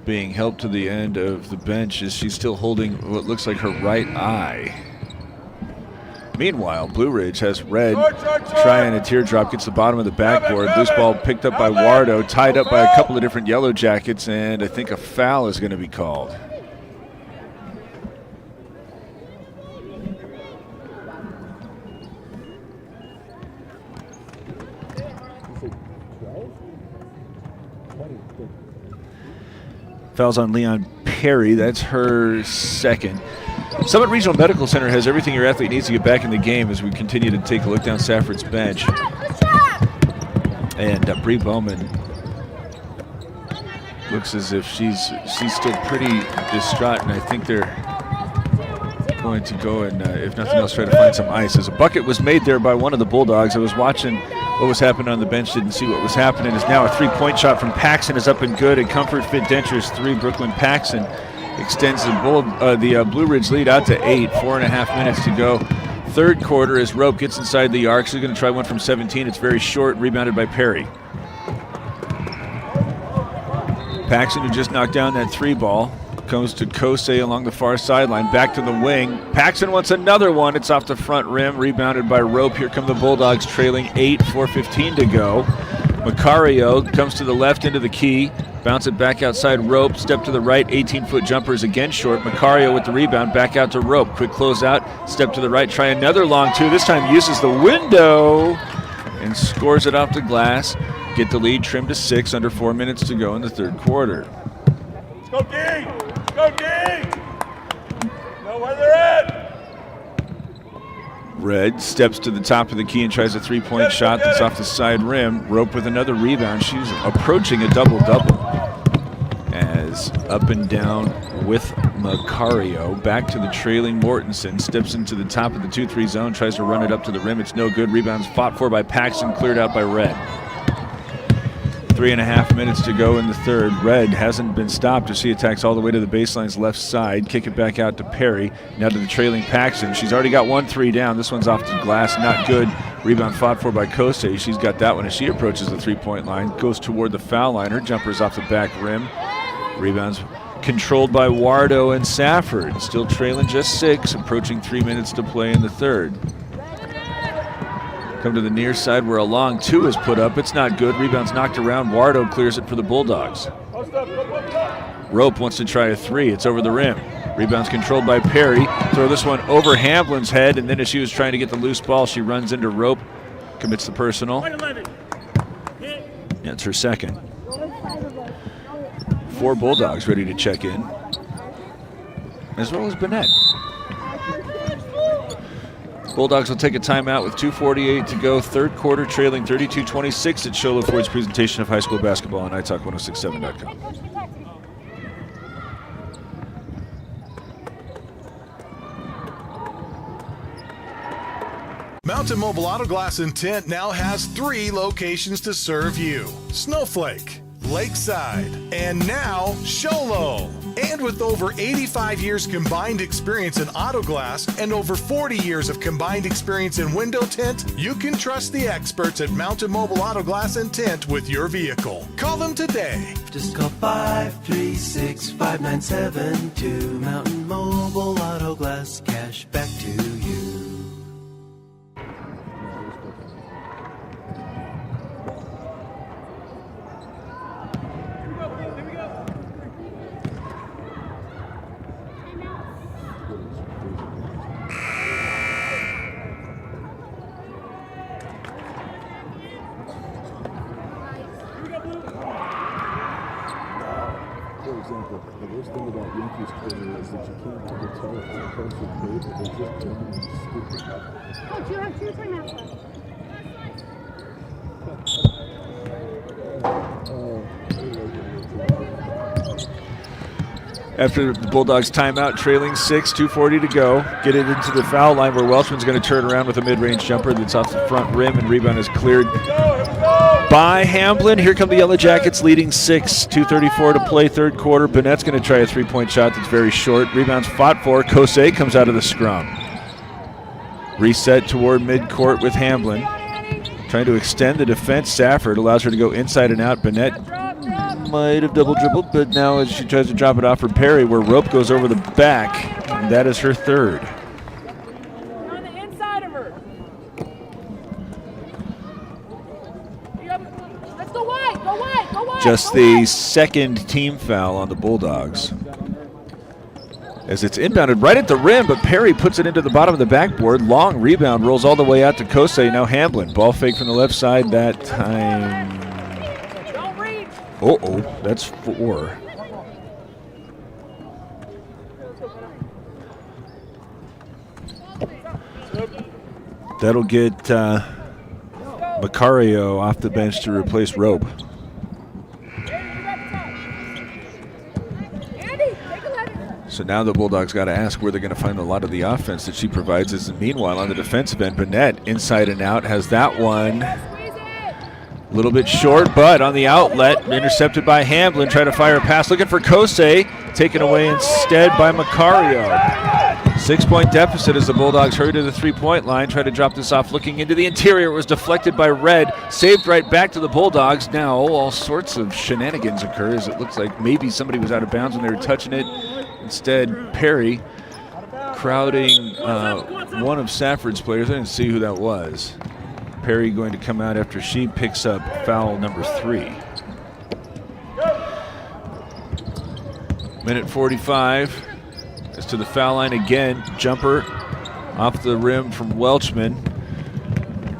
being helped to the end of the bench as she's still holding what looks like her right eye. Meanwhile, Blue Ridge has Red trying a teardrop, gets the bottom of the backboard. Loose ball picked up by Wardo, tied up by a couple of different Yellow Jackets, and I think a foul is going to be called. Foul's on Leon Perry. That's her second. Summit Regional Medical Center has everything your athlete needs to get back in the game as we continue to take a look down Safford's bench. And Bree Bowman looks as if she's still pretty distraught, and I think they're going to go and, if nothing else, try to find some ice. As a bucket was made there by one of the Bulldogs. I was watching what was happening on the bench, didn't see what was happening. Is now a three-point shot from Paxson is up and good, and Comfort Fit Dentures 3. Brooklyn Paxson extends the Blue Ridge lead out to 8. 4.5 minutes to go. Third quarter as Rope gets inside the arc. She's going to try one from 17. It's very short, rebounded by Perry. Paxson, who just knocked down that 3 ball, comes to Kosei along the far sideline, back to the wing. Paxson wants another one. It's off the front rim, rebounded by Rope. Here come the Bulldogs trailing 8, 4:15 to go. Macario comes to the left into the key, bounce it back outside Rope, step to the right, 18-foot jumper is again short. Macario with the rebound, back out to Rope. Quick closeout, step to the right, try another long 2. This time uses the window and scores it off the glass. Get the lead trimmed to 6, under 4 minutes to go in the third quarter. Let's go D! Go D! Know where they're at! Red steps to the top of the key and tries a three-point shot that's off the side rim. Rope with another rebound. She's approaching a double-double. As up and down with Macario. Back to the trailing Mortensen. Steps into the top of the 2-3 zone. Tries to run it up to the rim. It's no good. Rebounds fought for by Paxson. Cleared out by Red. 3.5 minutes to go in the third. Red hasn't been stopped as she attacks all the way to the baseline's left side. Kick it back out to Perry. Now to the trailing Paxson. She's already got 1 3 down. This one's off the glass. Not good. Rebound fought for by Kosei. She's got that one as she approaches the 3-point line. Goes toward the foul line. Her jumper's off the back rim. Rebounds controlled by Wardo and Safford. Still trailing just 6. Approaching 3 minutes to play in the third. Come to the near side where a long 2 is put up. It's not good. Rebounds knocked around. Wardo clears it for the Bulldogs. Rope wants to try a 3. It's over the rim. Rebounds controlled by Perry. Throw this one over Hamblin's head, and then as she was trying to get the loose ball, she runs into Rope, commits the personal. That's her second. 4 Bulldogs ready to check in, as well as Burnett. Bulldogs will take a timeout with 2:48 to go. Third quarter, trailing 32-26 at Sholo Ford's presentation of high school basketball on italk1067.com. Mountain Mobile Auto Glass and Tint now has 3 locations to serve you: Snowflake, Lakeside, and now Sholo. And with over 85 years combined experience in auto glass and over 40 years of combined experience in window tint, you can trust the experts at Mountain Mobile Auto Glass and Tint with your vehicle. Call them today. Just call 536-5972. Mountain Mobile Auto Glass, cash back to you. The worst thing about Yankees Twitter is that you can't ever tell if they're close or great, but they're just genuinely stupid. Coach, you have 2 timeouts left. After the Bulldogs timeout, trailing 6, 2:40 to go. Get it into the foul line where Welshman's going to turn around with a mid-range jumper that's off the front rim, and rebound is cleared by Hamblin. Here come the Yellow Jackets leading 6, 2:34 to play third quarter. Burnett's going to try a 3-point shot that's very short. Rebounds fought for. Kosei comes out of the scrum. Reset toward midcourt with Hamblin. Trying to extend the defense. Safford allows her to go inside and out. Burnett might have double dribbled, but now as she tries to drop it off for Perry, where Rope goes over the back, and that is her third. On the inside of her. Let's go wide, go wide, go wide. Just the second team foul on the Bulldogs. As it's inbounded right at the rim, but Perry puts it into the bottom of the backboard. Long rebound, rolls all the way out to Kosei. Now Hamblin. Ball fake from the left side that time. Uh-oh, that's 4. That'll get Macario off the bench to replace Rope. So now the Bulldogs got to ask where they're going to find a lot of the offense that she provides. As meanwhile, on the defensive end, Burnett inside and out has that one. A little bit short, but on the outlet, intercepted by Hamblin. Try to fire a pass, looking for Kosei, taken away instead by Macario. 6-point deficit as the Bulldogs hurry to the 3-point line. Try to drop this off, looking into the interior. It was deflected by Red, saved right back to the Bulldogs. Now all sorts of shenanigans occur as it looks like maybe somebody was out of bounds when they were touching it. Instead, Perry crowding one of Safford's players. I didn't see who that was. Perry going to come out after she picks up foul number 3. Minute 45. As to the foul line again. Jumper off the rim from Welchman.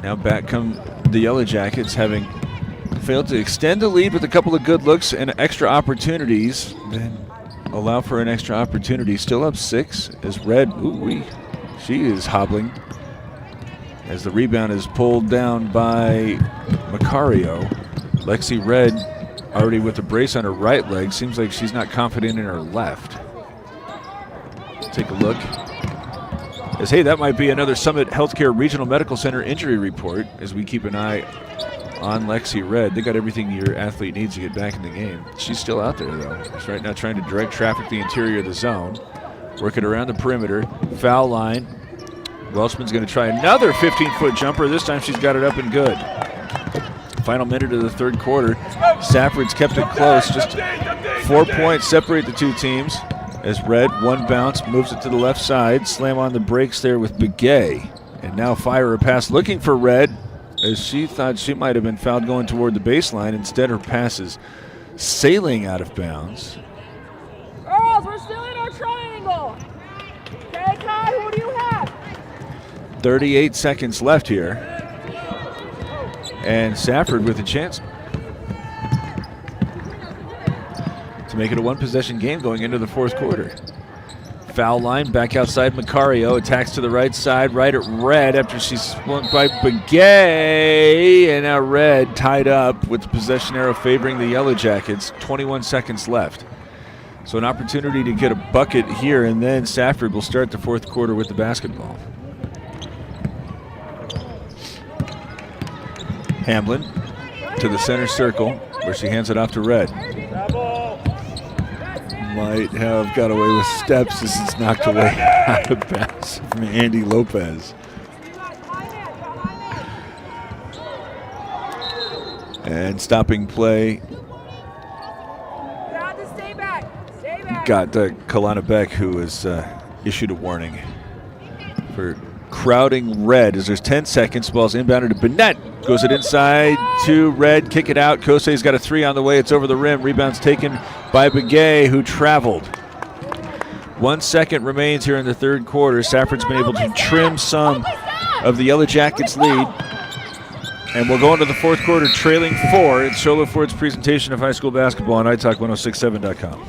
Now back come the Yellow Jackets, having failed to extend the lead with a couple of good looks and extra opportunities. Then allow for an extra opportunity. Still up 6 as Red, she is hobbling. As the rebound is pulled down by Macario. Lexi Red already with a brace on her right leg. Seems like she's not confident in her left. Take a look. As hey, that might be another Summit Healthcare Regional Medical Center injury report as we keep an eye on Lexi Red. They got everything your athlete needs to get back in the game. She's still out there though. She's right now trying to direct traffic the interior of the zone. Working around the perimeter. Foul line. Welchman's going to try another 15-foot jumper. This time she's got it up and good. Final minute of the third quarter. Safford's kept it close. Just 4 points separate the two teams. As Red, one bounce, moves it to the left side. Slam on the brakes there with Begay. And now fire a pass looking for Red, as she thought she might have been fouled going toward the baseline. Instead, her pass is sailing out of bounds. Girls, we're still in our triangle. Okay, Kai, who do you have? 38 seconds left here. And Safford with a chance to make it a one-possession game going into the fourth quarter. Foul line, back outside Macario, attacks to the right side, right at Red after she's swung by Begay, and now Red tied up with the possession arrow favoring the Yellow Jackets. 21 seconds left. So an opportunity to get a bucket here, and then Safford will start the fourth quarter with the basketball. Hamblin to the center circle, where she hands it off to Red. Might have got away with steps as it's knocked away out of bounds from Andy Lopez. And stopping play got Kalana Beck, who was issued a warning for crowding Red as there's 10 seconds. Ball's inbounded to Burnett. Goes it inside to Red. Kick it out. Kosei's got a 3 on the way. It's over the rim. Rebound's taken by Begay, who traveled. 1 second remains here in the third quarter. Safford's been able to trim some of the Yellow Jackets' lead. And we'll go into the fourth quarter trailing 4. It's Sholo Ford's presentation of high school basketball on iTalk1067.com.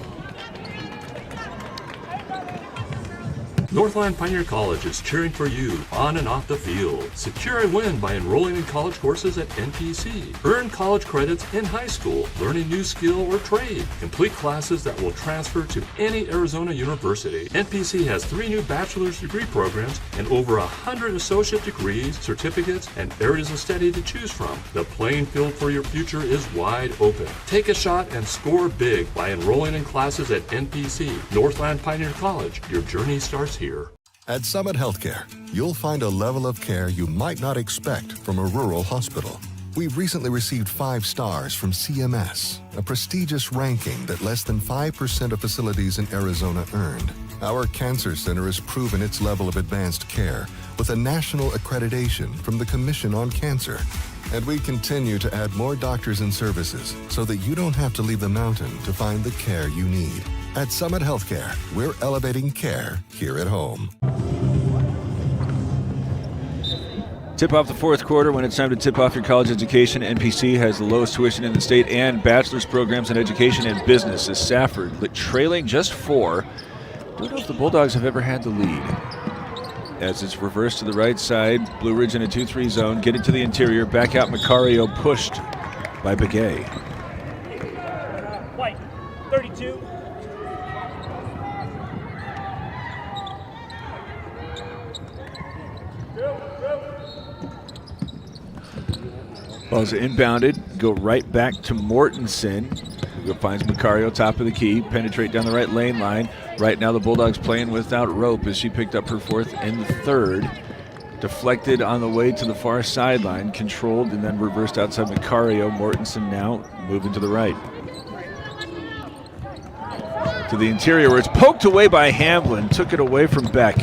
Northland Pioneer College is cheering for you on and off the field. Secure a win by enrolling in college courses at NPC. Earn college credits in high school, learn a new skill or trade. Complete classes that will transfer to any Arizona university. NPC has 3 new bachelor's degree programs and over 100 associate degrees, certificates, and areas of study to choose from. The playing field for your future is wide open. Take a shot and score big by enrolling in classes at NPC. Northland Pioneer College. Your journey starts here. At Summit Healthcare, you'll find a level of care you might not expect from a rural hospital. We've recently received 5 stars from CMS, a prestigious ranking that less than 5% of facilities in Arizona earned. Our cancer center has proven its level of advanced care with a national accreditation from the Commission on Cancer. And we continue to add more doctors and services so that you don't have to leave the mountain to find the care you need. At Summit Healthcare, we're elevating care here at home. Tip off the fourth quarter when it's time to tip off your college education. NPC has the lowest tuition in the state and bachelor's programs in education and business. As Safford trailing just 4. Don't know if the Bulldogs have ever had the lead. As it's reversed to the right side, Blue Ridge in a 2-3 zone. Get it to the interior. Back out Macario, pushed by Begay. White, 32. Ball's inbounded, go right back to Mortensen, who finds Macario top of the key, penetrate down the right lane line. Right now the Bulldogs playing without rope as she picked up her fourth and the third. Deflected on the way to the far sideline, controlled and then reversed outside Macario. Mortensen now moving to the right. To the interior where it's poked away by Hamblin, took it away from Beck.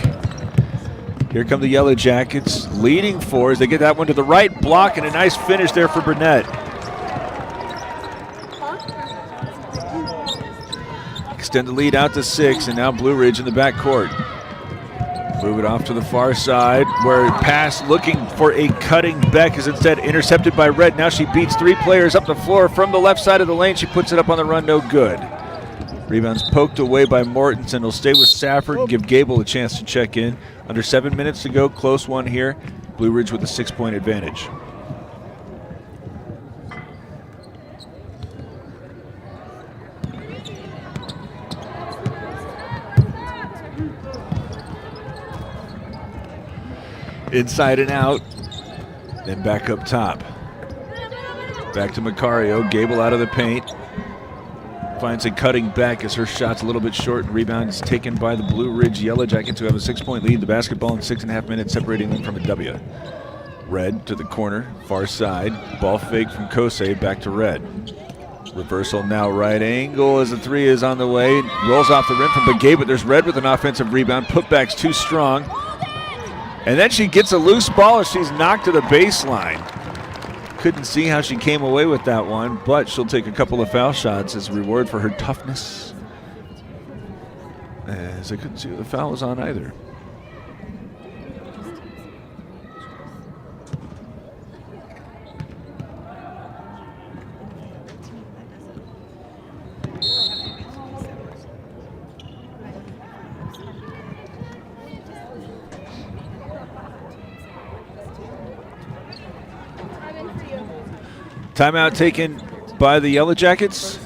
Here come the Yellow Jackets, leading four as they get that one to the right block, and a nice finish there for Burnett. Extend the lead out to 6, and now Blue Ridge in the backcourt. Move it off to the far side, where pass looking for a cutting Beck is instead intercepted by Red. Now she beats 3 players up the floor from the left side of the lane. She puts it up on the run, no good. Rebounds poked away by Mortensen. He'll stay with Safford and give Gable a chance to check in. Under 7 minutes to go, close one here. Blue Ridge with a 6-point advantage. Inside and out, then back up top. Back to Macario, Gable out of the paint. Finds a cutting back as her shot's a little bit short, and rebound is taken by the Blue Ridge Yellow Jackets, who have a 6-point lead. The basketball in 6.5 minutes, separating them from a W. Red to the corner, far side. Ball fake from Kosei, back to Red. Reversal now right angle as the 3 is on the way. Rolls off the rim from Begay, but there's Red with an offensive rebound. Putback's too strong. And then she gets a loose ball as she's knocked to the baseline. Couldn't see how she came away with that one, but she'll take a couple of foul shots as a reward for her toughness. As I couldn't see what the foul was on either. Timeout taken by the Yellow Jackets,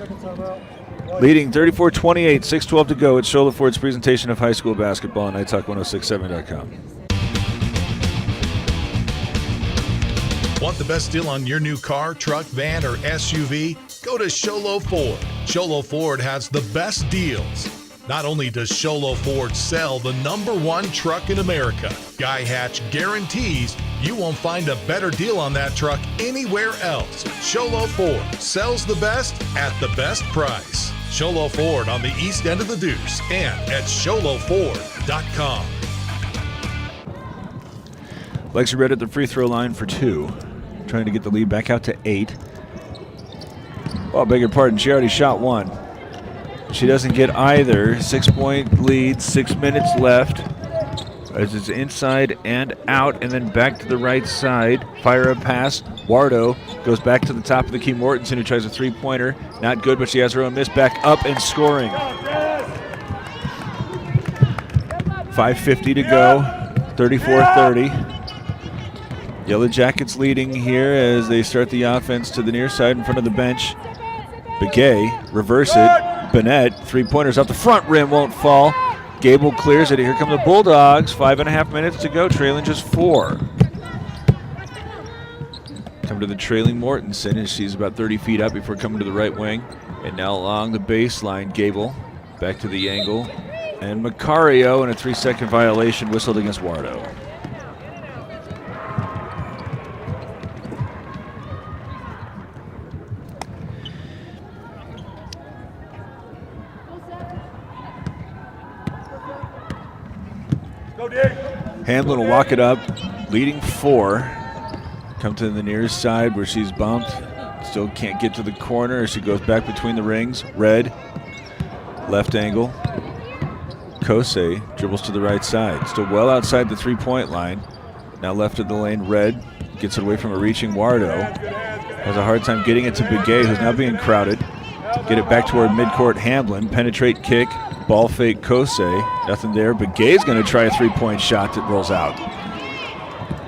leading 34-28, 6:12 to go. It's Shola Ford's presentation of high school basketball on iTalk1067.com. Want the best deal on your new car, truck, van, or SUV? Go to Sholo Ford. Sholo Ford has the best deals. Not only does Sholo Ford sell the #1 truck in America, Guy Hatch guarantees you won't find a better deal on that truck anywhere else. Sholo Ford sells the best at the best price. Sholo Ford on the east end of the Deuce and at SholoFord.com. Lexi Red at the free throw line for 2. Trying to get the lead back out to 8. Oh, beg your pardon, she already shot 1. She doesn't get either. 6-point lead, 6 minutes left. As it's inside and out, and then back to the right side. Fire a pass. Wardo goes back to the top of the key. Mortensen, who tries a 3-pointer. Not good, but she has her own miss. Back up and scoring. 5:50 to go. 34-30. Yellow Jackets leading here as they start the offense to the near side in front of the bench. Begay, reverse it. Burnett, 3-pointers off the front rim, won't fall. Gable clears it. Here come the Bulldogs. 5.5 minutes to go, trailing just 4. Come to the trailing Mortensen as she's about 30 feet up before coming to the right wing. And now along the baseline, Gable back to the angle. And Macario, and a 3-second violation whistled against Wardo. Hamblin will walk it up, leading 4. Come to the near side where she's bumped. Still can't get to the corner as she goes back between the rings. Red, left angle. Kosei dribbles to the right side. Still well outside the 3-point line. Now left of the lane, Red gets it away from a reaching Wardo. Has a hard time getting it to Begay, who's now being crowded. Get it back toward midcourt, Hamblin. Penetrate kick. Ball fake Kosei, nothing there. Begay's going to try a 3-point shot that rolls out.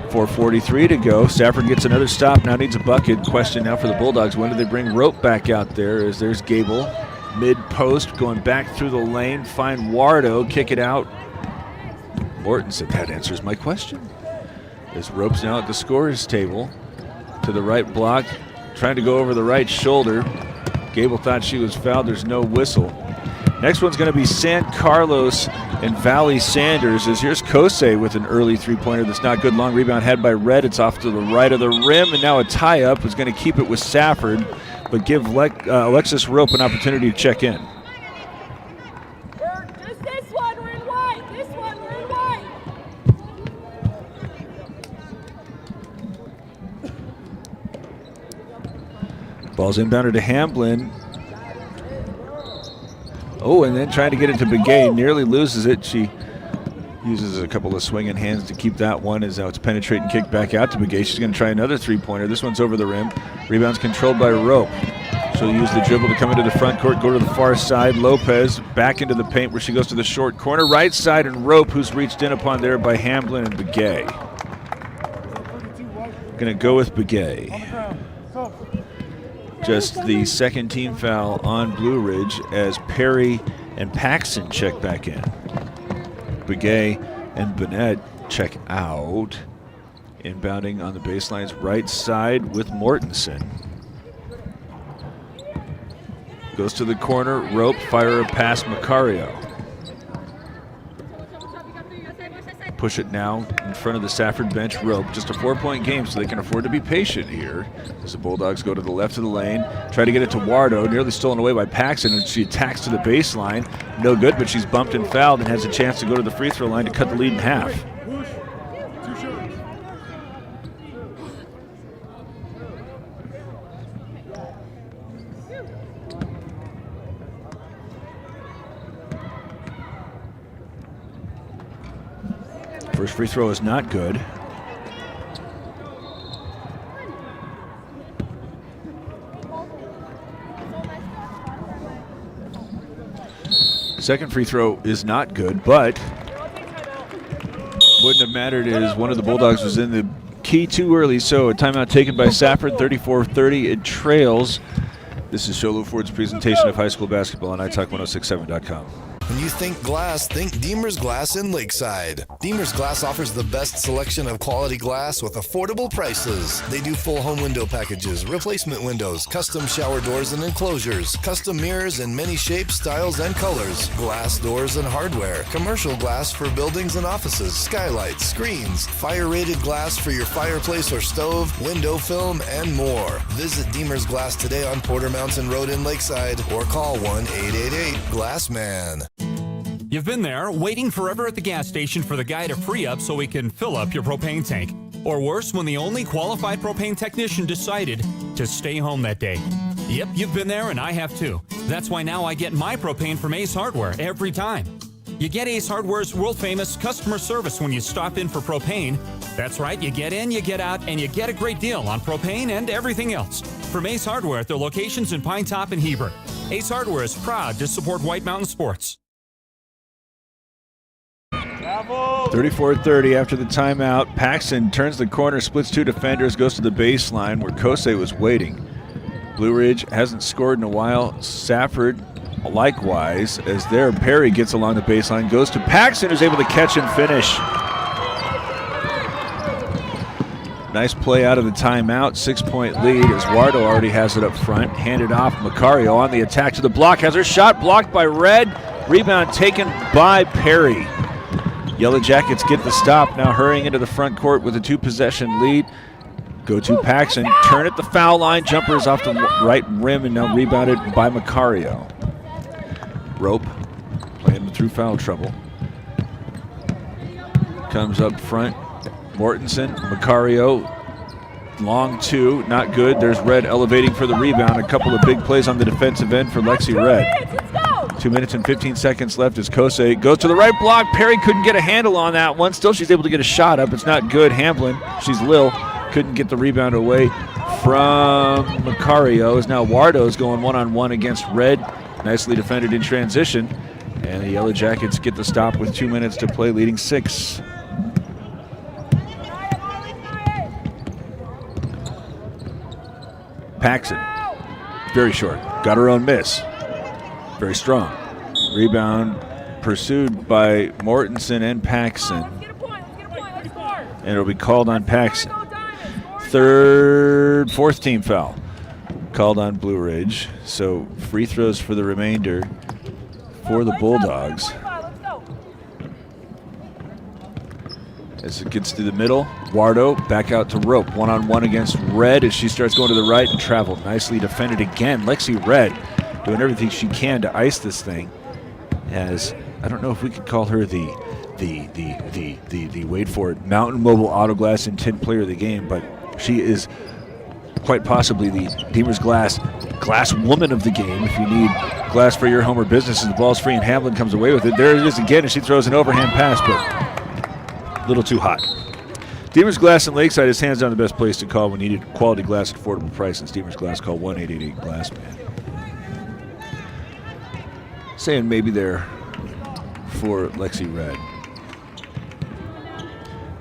4:43 to go. Safford gets another stop, now needs a bucket. Question now for the Bulldogs, when do they bring Rope back out there? As there's Gable, mid-post, going back through the lane. Find Wardo, kick it out. Morton said, that answers my question. There's Rope's now at the scorer's table. to the right block, trying to go over the right shoulder. Gable thought she was fouled. There's no whistle. Next one's going to be San Carlos and Valley Sanders. As here's Kosei with an early three-pointer that's not good. Long rebound had by Red. It's off to the right of the rim, and now a tie-up is going to keep it with Safford, but give Alexis Rope an opportunity to check in. Just this one, we're in white. This one, we're in white. Ball's inbounded to Hamblin. Oh, and then trying to get it to Begay, nearly loses it. She uses a couple of swinging hands to keep that one as now it's penetrating kick back out to Begay. She's going to try another three-pointer. This one's over the rim. Rebound's controlled by Rope. She'll use the dribble to come into the front court, go to the far side. Lopez back into the paint where she goes to the short corner. Right side, and Rope, who's reached in upon there by Hamblin and Begay. Going to go with Begay. Just the second team foul on Blue Ridge as Perry and Paxson check back in. Begay and Bennett check out. Inbounding on the baseline's right side with Mortensen. Goes to the corner, Rope, fire past Macario. Push it now in front of the Safford bench. Rope, just a 4-point game, so they can afford to be patient here. As the Bulldogs go to the left of the lane, try to get it to Wardo, nearly stolen away by Paxson, and she attacks to the baseline. No good, but she's bumped and fouled and has a chance to go to the free throw line to cut the lead in half. First free throw is not good. Second free throw is not good, but wouldn't have mattered as one of the Bulldogs was in the key too early, so a timeout taken by Safford, 34-30. It trails. This is Sholo Ford's presentation of high school basketball on italk1067.com. When you think glass, think Deemer's Glass in Lakeside. Deemer's Glass offers the best selection of quality glass with affordable prices. They do full home window packages, replacement windows, custom shower doors and enclosures, custom mirrors in many shapes, styles, and colors, glass doors and hardware, commercial glass for buildings and offices, skylights, screens, fire-rated glass for your fireplace or stove, window film, and more. Visit Deemer's Glass today on Porter Mountain Road in Lakeside or call 1-888-GLASSMAN. You've been there, waiting forever at the gas station for the guy to free up so he can fill up your propane tank. Or worse, when the only qualified propane technician decided to stay home that day. Yep, you've been there and I have too. That's why now I get my propane from Ace Hardware every time. You get Ace Hardware's world-famous customer service when you stop in for propane. That's right, you get in, you get out, and you get a great deal on propane and everything else. From Ace Hardware at their locations in Pine Top and Heber. Ace Hardware is proud to support White Mountain Sports. 34-30 after the timeout. Paxson turns the corner, splits two defenders, goes to the baseline where Kosei was waiting. Blue Ridge hasn't scored in a while. Safford likewise, as there Perry gets along the baseline, goes to Paxson, who's able to catch and finish. Nice play out of the timeout. 6-point lead as Wardo already has it up front. Handed off. Macario on the attack to the block. Has her shot blocked by Red. Rebound taken by Perry. Yellow Jackets get the stop. Now hurrying into the front court with a 2-possession lead. Go to Paxson. Turn at the foul line. Jumper is off the right rim and now rebounded by Macario. Rope playing through foul trouble. Comes up front. Mortensen, Macario, long two, not good. There's Red elevating for the rebound. A couple of big plays on the defensive end for Lexi Red. 2 minutes and 15 seconds left as Kosei goes to the right block. Perry couldn't get a handle on that one. Still, she's able to get a shot up. It's not good. Hamblin, she's Lil, couldn't get the rebound away from Macario. As now Wardo's going one-on-one against Red. Nicely defended in transition. And the Yellow Jackets get the stop with 2 minutes to play, leading 6. Paxson, very short, got her own miss. Very strong. Rebound pursued by Mortensen and Paxson. And it'll be called on Paxson. fourth team foul called on Blue Ridge. So free throws for the remainder for the Bulldogs. As it gets to the middle, Wardo back out to Rope. One-on-one against Red as she starts going to the right and travel. Nicely defended again. Lexi Red doing everything she can to ice this thing. As I don't know if we could call her the wait for it, Mountain Mobile Auto Glass and Tint player of the game, but she is quite possibly the Demers glass woman of the game. If you need glass for your home or business, and the ball's free and Hamlin comes away with it. There it is again, and she throws an overhand pass, but a little too hot. Demers Glass in Lakeside is hands down the best place to call when you need quality glass at affordable prices. Demers Glass, call 1-888-GLASSMAN. Saying maybe there for Lexi Red.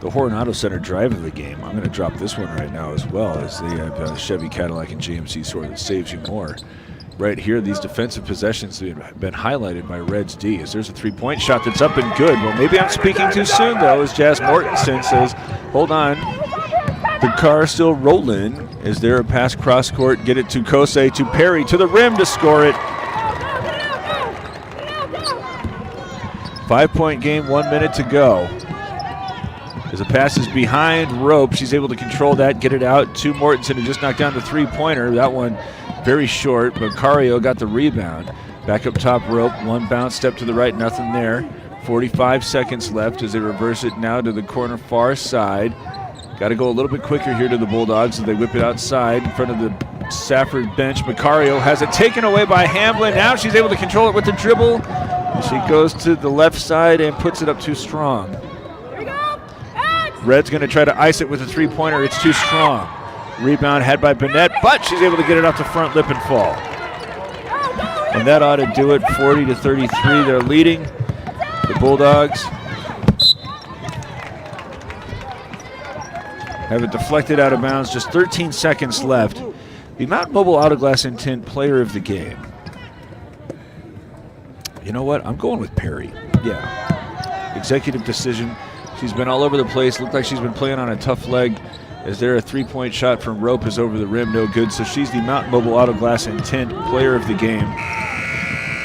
The Horn Auto Center drive of the game. I'm going to drop this one right now as well, as they have Chevy, Cadillac, and GMC store that saves you more. Right here, these defensive possessions have been highlighted by Red's D. As there's a three-point shot that's up and good. Well, maybe I'm speaking too soon, though, as Jazz Mortensen says, hold on. The car still rolling. Is there a pass cross court? Get it to Kosei, to Perry, to the rim to score it. 5-point game, 1 minute to go. As the pass is behind Rope, she's able to control that, get it out to Mortensen, who just knocked down the three-pointer. That one very short, but Cario got the rebound. Back up top, Rope, one bounce, step to the right, nothing there. 45 seconds left as they reverse it now to the corner far side. Got to go a little bit quicker here to the Bulldogs as they whip it outside in front of the Safford bench. Macario has it taken away by Hamlin. Now she's able to control it with the dribble. She goes to the left side and puts it up too strong. Red's going to try to ice it with a three-pointer. It's too strong. Rebound had by Bennett, but she's able to get it off the front lip and fall. And that ought to do it. 40-33. They're leading the Bulldogs. Have it deflected out of bounds. Just 13 seconds left. The Mountain Mobile Auto Glass and Tint player of the game. You know what? I'm going with Perry. Yeah. Executive decision. She's been all over the place. Looked like she's been playing on a tough leg. As there, a three-point shot from Rope is over the rim, no good. So she's the Mountain Mobile Auto Glass and Tint player of the game.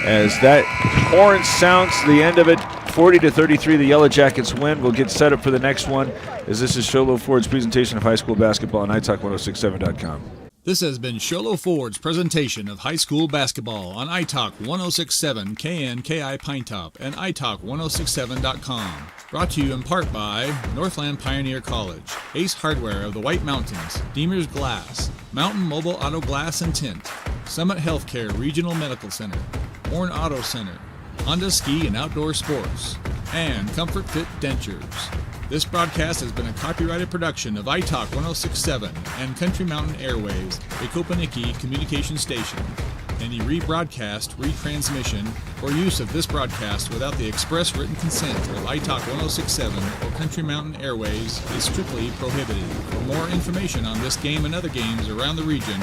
As that horn sounds the end of it, 40-33, the Yellow Jackets win. We'll get set up for the next one, as this is Sholo Ford's presentation of high school basketball on iTalk1067.com. This has been Sholo Ford's presentation of high school basketball on iTalk 1067 KNKI Pinetop and iTalk1067.com. Brought to you in part by Northland Pioneer College, Ace Hardware of the White Mountains, Demers Glass, Mountain Mobile Auto Glass and Tint, Summit Healthcare Regional Medical Center, Horn Auto Center, Honda Ski and Outdoor Sports, and Comfort Fit Dentures. This broadcast has been a copyrighted production of iTalk 1067 and Country Mountain Airwaves, a Kopaniki communication station. Any rebroadcast, retransmission, or use of this broadcast without the express written consent of iTalk 1067 or Country Mountain Airwaves is strictly prohibited. For more information on this game and other games around the region,